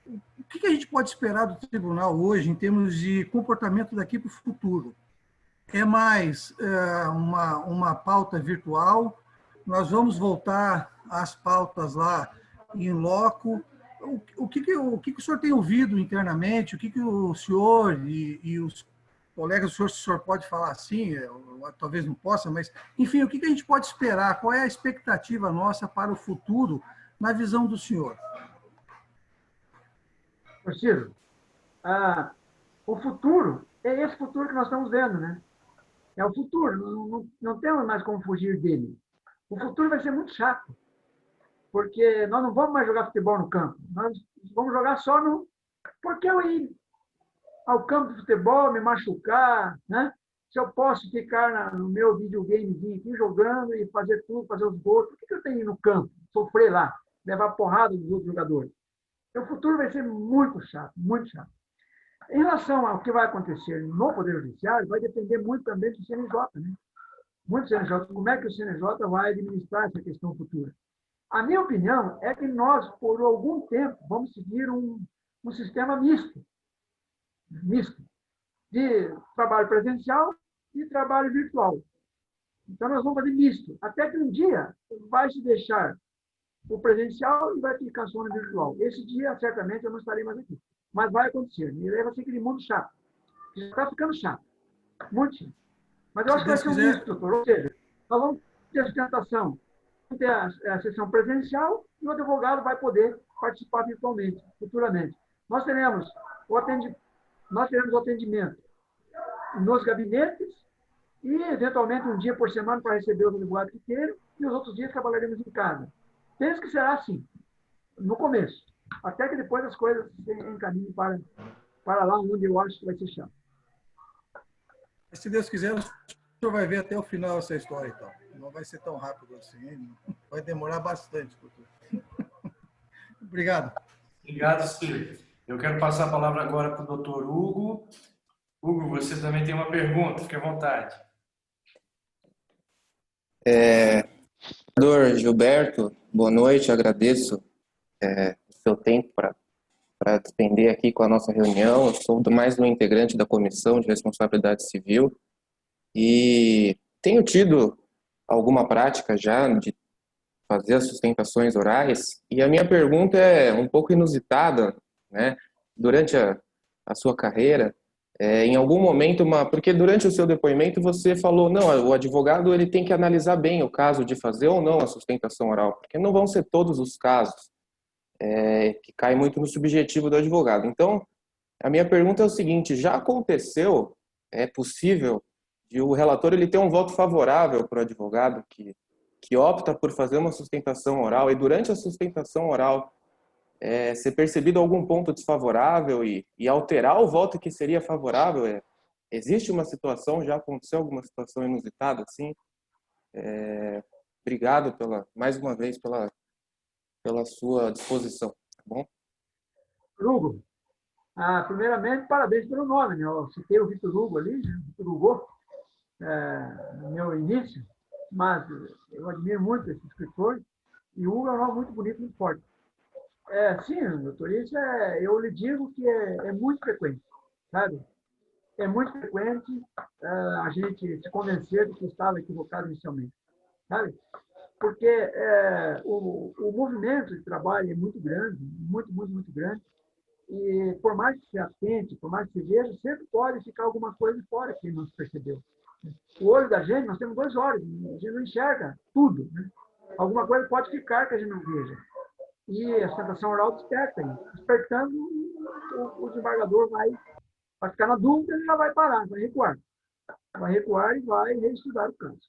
O que a gente pode esperar do tribunal hoje em termos de comportamento daqui para o futuro? É mais uma pauta virtual? Nós vamos voltar às pautas lá em loco? o que o senhor tem ouvido internamente? O que o senhor e os colegas do senhor, se o senhor pode falar assim, talvez não possa, mas, enfim, o que a gente pode esperar? Qual é a expectativa nossa para o futuro, na visão do senhor? Ciro, o futuro é esse futuro que nós estamos vendo, né? É o futuro, não temos mais como fugir dele. O futuro vai ser muito chato, porque nós não vamos mais jogar futebol no campo, nós vamos jogar só no... Porque eu ir ao campo de futebol, me machucar, né? Se eu posso ficar no meu videogamezinho aqui jogando e fazer tudo, fazer os gols, por que eu tenho que ir no campo, sofrer lá, levar porrada dos outros jogadores? O futuro vai ser muito chato, muito chato. Em relação ao que vai acontecer no Poder Judiciário, vai depender muito também do CNJ, né? Muito CNJ. Como é que o CNJ vai administrar essa questão futura? A minha opinião é que nós, por algum tempo, vamos seguir um sistema misto de trabalho presencial e trabalho virtual. Então, nós vamos fazer misto. Até que um dia vai se deixar o presencial e vai ficar só no virtual. Esse dia, certamente, eu não estarei mais aqui. Mas vai acontecer. E aí vai ser aquele mundo chato. Já está ficando chato. Muito chato. Mas eu acho que vai ser um misto, doutor. Ou seja, nós vamos ter a sustentação, vamos ter a sessão presencial e o advogado vai poder participar virtualmente, futuramente. Nós teremos o atendimento nos gabinetes e, eventualmente, um dia por semana para receber os advogados que queiram e os outros dias trabalharemos em casa. Penso que será assim, no começo, até que depois as coisas se encaminhem para lá onde eu acho que vai ser chato. Se Deus quiser, o senhor vai ver até o final essa história, então. Não vai ser tão rápido assim, vai demorar bastante. Obrigado. Obrigado, Ciro. Eu quero passar a palavra agora para o doutor Hugo. Hugo, você também tem uma pergunta, fique à vontade. Doutor Gilberto, boa noite, agradeço o seu tempo para despender aqui com a nossa reunião. Eu sou mais um integrante da Comissão de Responsabilidade Civil e tenho tido alguma prática já de fazer as sustentações orais, e a minha pergunta é um pouco inusitada, né? Durante a sua carreira, em algum momento, porque durante o seu depoimento você falou, não, o advogado ele tem que analisar bem o caso de fazer ou não a sustentação oral, porque não vão ser todos os casos, que cai muito no subjetivo do advogado. Então, a minha pergunta é o seguinte, já aconteceu, é possível, de o relator ele ter um voto favorável para o advogado que opta por fazer uma sustentação oral e durante a sustentação oral ser percebido algum ponto desfavorável e alterar o voto que seria favorável? Existe uma situação, já aconteceu alguma situação inusitada assim? Obrigado mais uma vez pela sua disposição, tá bom? Hugo, primeiramente, parabéns pelo nome, né? Eu citei o Vitor Hugo ali, Vitor Hugo, no meu início, mas eu admiro muito esse escritor e o Hugo é um nome muito bonito, muito forte. Sim, doutor, isso eu lhe digo que é muito frequente, sabe? É muito frequente a gente se convencer de que estava equivocado inicialmente, sabe? Porque o movimento de trabalho é muito grande, muito grande, e por mais que se atente, por mais que se veja, sempre pode ficar alguma coisa fora que não se percebeu. O olho da gente, nós temos 2 olhos, a gente não enxerga tudo, né? Alguma coisa pode ficar que a gente não veja. E a sustentação oral desperta isso. Despertando, o desembargador vai ficar na dúvida, ele já vai parar, vai recuar. Vai recuar e vai reestudar o caso.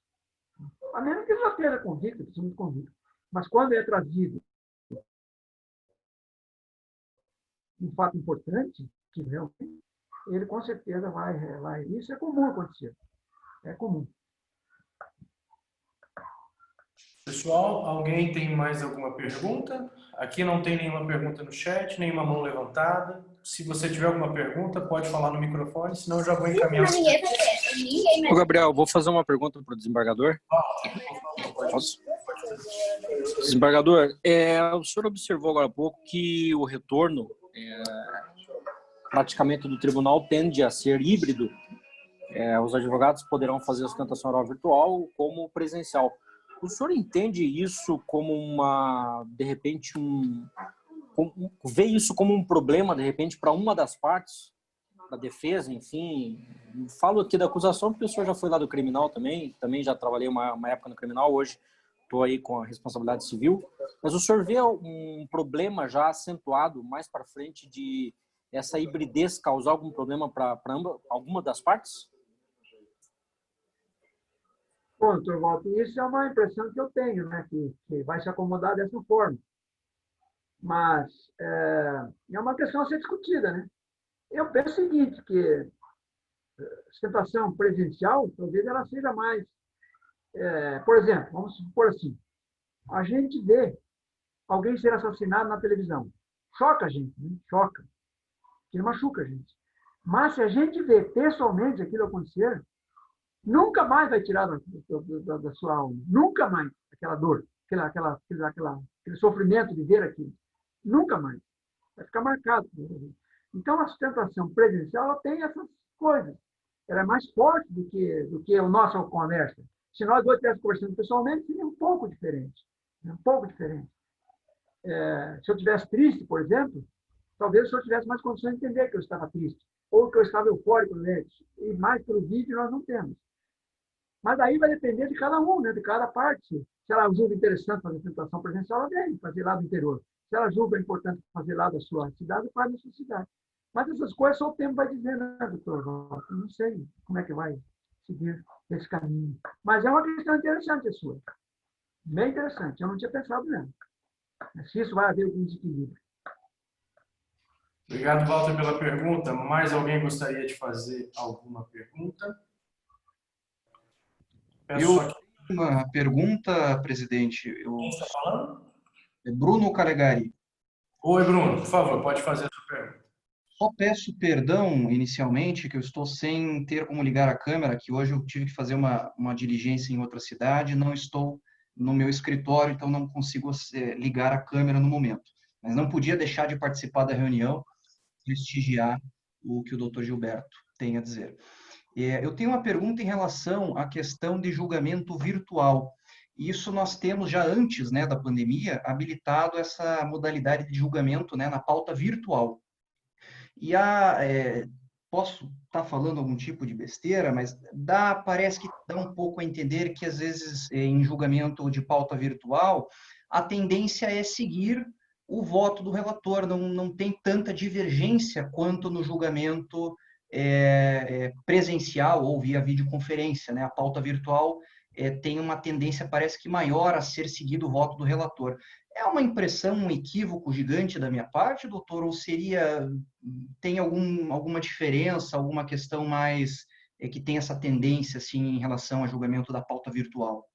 A menos que ele já esteja convicto, precisamos convicto. Mas quando é trazido um fato importante, que realmente, ele com certeza vai. Isso é comum acontecer. É comum. Pessoal, alguém tem mais alguma pergunta? Aqui não tem nenhuma pergunta no chat, nenhuma mão levantada. Se você tiver alguma pergunta, pode falar no microfone, senão eu já vou encaminhar. Ô, Gabriel, vou fazer uma pergunta para o desembargador. Posso? Desembargador, o senhor observou agora há pouco que o retorno, praticamente do tribunal, tende a ser híbrido. Os advogados poderão fazer a sustentação oral virtual como presencial. O senhor entende isso como de repente, vê isso como um problema, de repente, para uma das partes, para a defesa, enfim. Falo aqui da acusação porque o senhor já foi lá do criminal também já trabalhei uma época no criminal, hoje estou aí com a responsabilidade civil. Mas o senhor vê um problema já acentuado mais para frente de essa hibridez causar algum problema para alguma das partes? Bom, doutor Walter, isso é uma impressão que eu tenho, né? Que vai se acomodar dessa forma. Mas é uma questão a ser discutida, né? Eu penso o seguinte, que a sustentação presencial, talvez ela seja mais... por exemplo, vamos supor assim, a gente vê alguém ser assassinado na televisão. Choca a gente, né? Choca. Aquilo machuca a gente. Mas se a gente vê pessoalmente aquilo acontecer, nunca mais vai tirar da sua alma. Nunca mais aquela dor, aquele sofrimento de ver aquilo. Nunca mais. Vai ficar marcado. Então, a sustentação presencial ela tem essas coisas. Ela é mais forte do que a nossa conversa. Se nós dois estivéssemos conversando pessoalmente, seria um pouco diferente. Um pouco diferente. Se eu estivesse triste, por exemplo, talvez o senhor tivesse mais condições de entender que eu estava triste. Ou que eu estava eufórico, né? E mais pelo vídeo nós não temos. Mas daí vai depender de cada um, né? De cada parte. Se ela julga interessante fazer sustentação presencial, ela vem fazer lá do interior. Se ela julga importante fazer lá da sua cidade, faz na sua cidade. Mas essas coisas só o tempo vai dizer, né, doutor? Eu não sei como é que vai seguir esse caminho. Mas é uma questão interessante a sua. Bem interessante. Eu não tinha pensado mesmo. Se isso vai haver algum desequilíbrio. Obrigado, Walter, pela pergunta. Mais alguém gostaria de fazer alguma pergunta? Eu tenho uma pergunta, presidente. Quem está falando? É Bruno Calegari. Oi, Bruno. Por favor, pode fazer a sua pergunta. Só peço perdão inicialmente, que eu estou sem ter como ligar a câmera, que hoje eu tive que fazer uma diligência em outra cidade, não estou no meu escritório, então não consigo ligar a câmera no momento. Mas não podia deixar de participar da reunião, prestigiar o que o doutor Gilberto tem a dizer. Eu tenho uma pergunta em relação à questão de julgamento virtual. Isso nós temos já antes, né, da pandemia, habilitado essa modalidade de julgamento, né, na pauta virtual. E posso estar falando algum tipo de besteira, mas parece que dá um pouco a entender que, às vezes, em julgamento de pauta virtual, a tendência é seguir o voto do relator, não tem tanta divergência quanto no julgamento presencial ou via videoconferência, né? A pauta virtual tem uma tendência, parece que maior, a ser seguido o voto do relator. É uma impressão, um equívoco gigante da minha parte, doutor, ou tem alguma diferença, alguma questão mais que tem essa tendência assim, em relação ao julgamento da pauta virtual?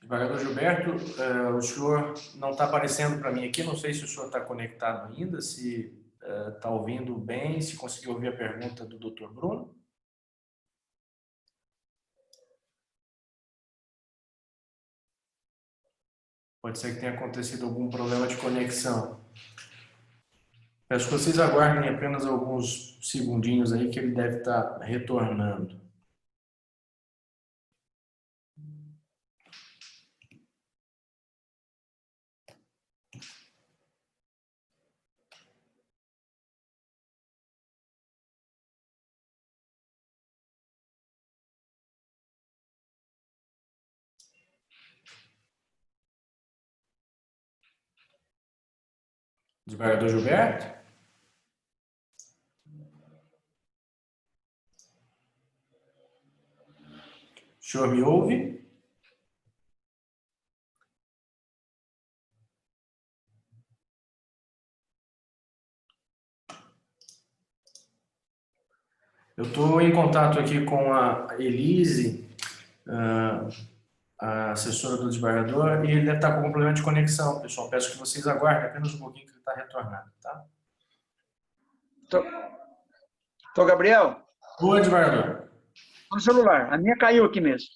Desembargador Gilberto, o senhor não está aparecendo para mim aqui, não sei se o senhor está conectado ainda, se está ouvindo bem, se conseguiu ouvir a pergunta do doutor Bruno. Pode ser que tenha acontecido algum problema de conexão. Peço que vocês aguardem apenas alguns segundinhos aí que ele deve estar retornando. Desembargador Gilberto? O senhor me ouve? Eu estou em contato aqui com a Elise, a assessora do desembargador, e ele deve estar com algum problema de conexão, pessoal. Peço que vocês aguardem apenas um pouquinho que ele está retornando, tá? Tô Gabriel? Oi, desembargador. No celular. A minha caiu aqui mesmo.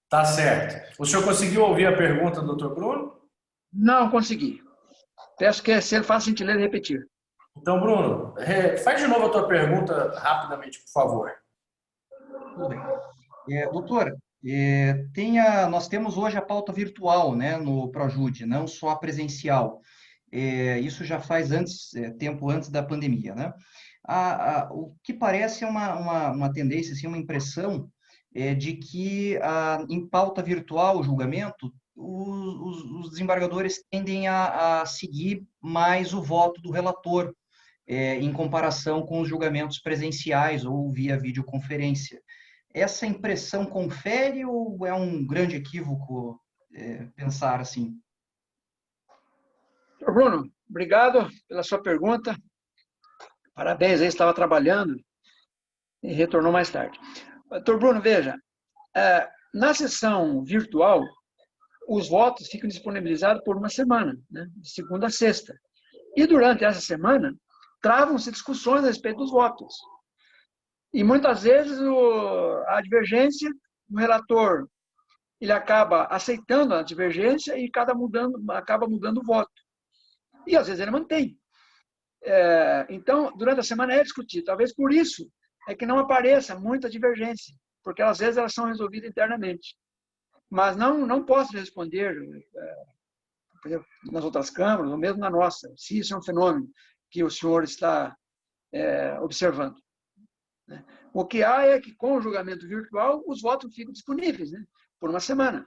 Tá certo. O senhor conseguiu ouvir a pergunta do Dr. Bruno? Não consegui. Peço que se ele faça gentileza de repetir. Então, Bruno, faz de novo a tua pergunta rapidamente, por favor. Tudo bem. Doutor, Nós temos hoje a pauta virtual, né, no Projude, não só a presencial. Isso já faz tempo antes da pandemia, né? O que parece é uma tendência, assim, uma impressão de que em pauta virtual, o julgamento, os desembargadores tendem a seguir mais o voto do relator, em comparação com os julgamentos presenciais ou via videoconferência. Essa impressão confere ou é um grande equívoco pensar assim? Bruno, obrigado pela sua pergunta. Parabéns, aí estava trabalhando e retornou mais tarde. Doutor Bruno, veja, na sessão virtual, os votos ficam disponibilizados por uma semana, né, de segunda a sexta. E durante essa semana, travam-se discussões a respeito dos votos. E muitas vezes a divergência, o relator ele acaba aceitando a divergência e acaba mudando o voto. E às vezes ele mantém. Então, durante a semana é discutido. Talvez por isso é que não apareça muita divergência, porque às vezes elas são resolvidas internamente. Mas não posso responder, por exemplo, nas outras câmaras, ou mesmo na nossa, se isso é um fenômeno que o senhor está observando. O que há é que, com o julgamento virtual, os votos ficam disponíveis, né, por uma semana.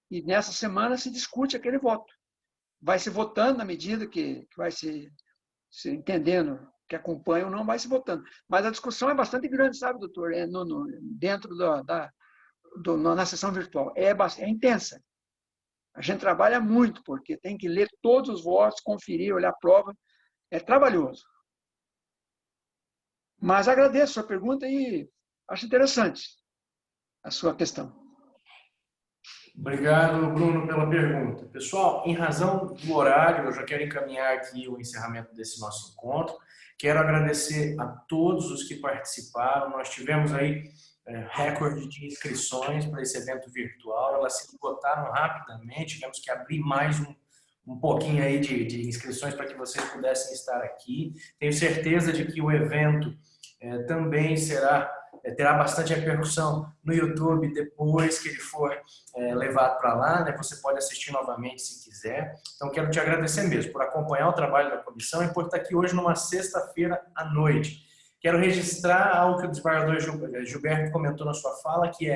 E nessa semana se discute aquele voto. Vai se votando na medida que vai se entendendo que acompanha ou não, vai se votando. Mas a discussão é bastante grande, sabe, doutor? Dentro na sessão virtual. É intensa. A gente trabalha muito, porque tem que ler todos os votos, conferir, olhar a prova. É trabalhoso. Mas agradeço a sua pergunta e acho interessante a sua questão. Obrigado, Bruno, pela pergunta. Pessoal, em razão do horário, eu já quero encaminhar aqui o encerramento desse nosso encontro. Quero agradecer a todos os que participaram. Nós tivemos aí recorde de inscrições para esse evento virtual. Elas se esgotaram rapidamente. Tivemos que abrir mais um pouquinho aí de inscrições para que vocês pudessem estar aqui. Tenho certeza de que o evento também terá bastante repercussão no YouTube depois que ele for levado para lá, né? Você pode assistir novamente se quiser. Então, quero te agradecer mesmo por acompanhar o trabalho da comissão e por estar aqui hoje numa sexta-feira à noite. Quero registrar algo que o desembargador Gilberto comentou na sua fala, que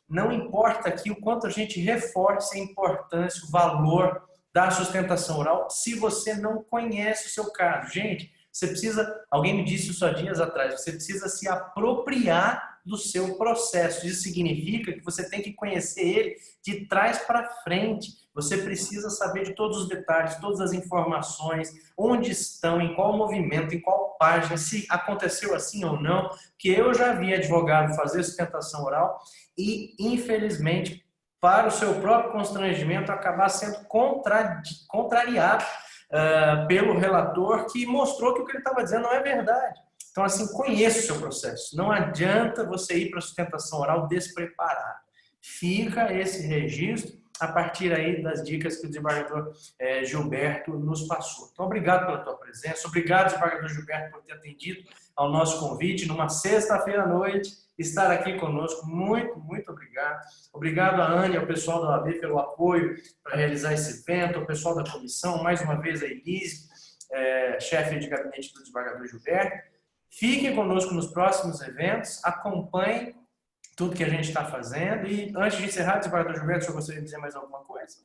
não importa aqui o quanto a gente reforce a importância, o valor da sustentação oral, se você não conhece o seu caso. Gente, alguém me disse isso há dias atrás, você precisa se apropriar do seu processo. Isso significa que você tem que conhecer ele de trás para frente. Você precisa saber de todos os detalhes, todas as informações, onde estão, em qual movimento, em qual página, se aconteceu assim ou não, que eu já vi advogado fazer sustentação oral e, infelizmente, para o seu próprio constrangimento, acabar sendo contrariado pelo relator, que mostrou que o que ele estava dizendo não é verdade. Então, assim, conheça o seu processo. Não adianta você ir para a sustentação oral despreparado. Fica esse registro a partir aí das dicas que o desembargador Gilberto nos passou. Então, obrigado pela tua presença. Obrigado, desembargador Gilberto, por ter atendido ao nosso convite numa sexta-feira à noite, estar aqui conosco. Muito, muito obrigado. Obrigado a Ana e ao pessoal da OAB pelo apoio para realizar esse evento, ao pessoal da comissão, mais uma vez a Elise, chefe de gabinete do desembargador Gilberto. Fiquem conosco nos próximos eventos, acompanhem tudo que a gente está fazendo. E antes de encerrar, desembargador Gilberto, se eu gostaria de dizer mais alguma coisa?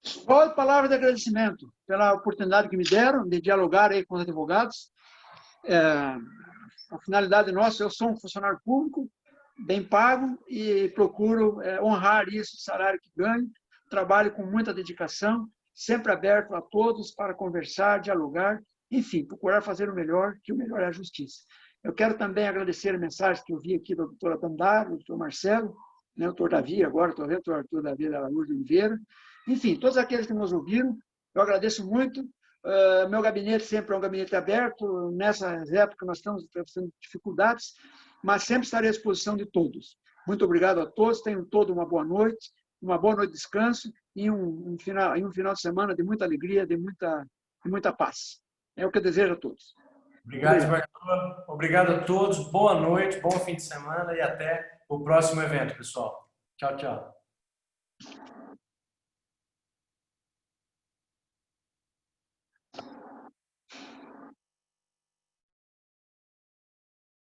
Só palavra de agradecimento pela oportunidade que me deram de dialogar aí com os advogados. A finalidade nossa, eu sou um funcionário público, bem pago, e procuro honrar isso, o salário que ganho. Trabalho com muita dedicação, sempre aberto a todos para conversar, dialogar, enfim, procurar fazer o melhor, que o melhor é a justiça. Eu quero também agradecer a mensagem que eu vi aqui da doutora Dandara, do doutor Marcelo, né, o doutor Davi, agora estou vendo o doutor Davi da Araújo de Oliveira. Enfim, todos aqueles que nos ouviram, eu agradeço muito. Meu gabinete sempre é um gabinete aberto. Nessas épocas nós estamos tendo dificuldades, mas sempre estarei à disposição de todos. Muito obrigado a todos, tenham todos uma boa noite de descanso e um final de semana de muita alegria, de muita paz. É o que eu desejo a todos. Obrigado, desembargador. Obrigado a todos. Boa noite, bom fim de semana e até o próximo evento, pessoal. Tchau, tchau.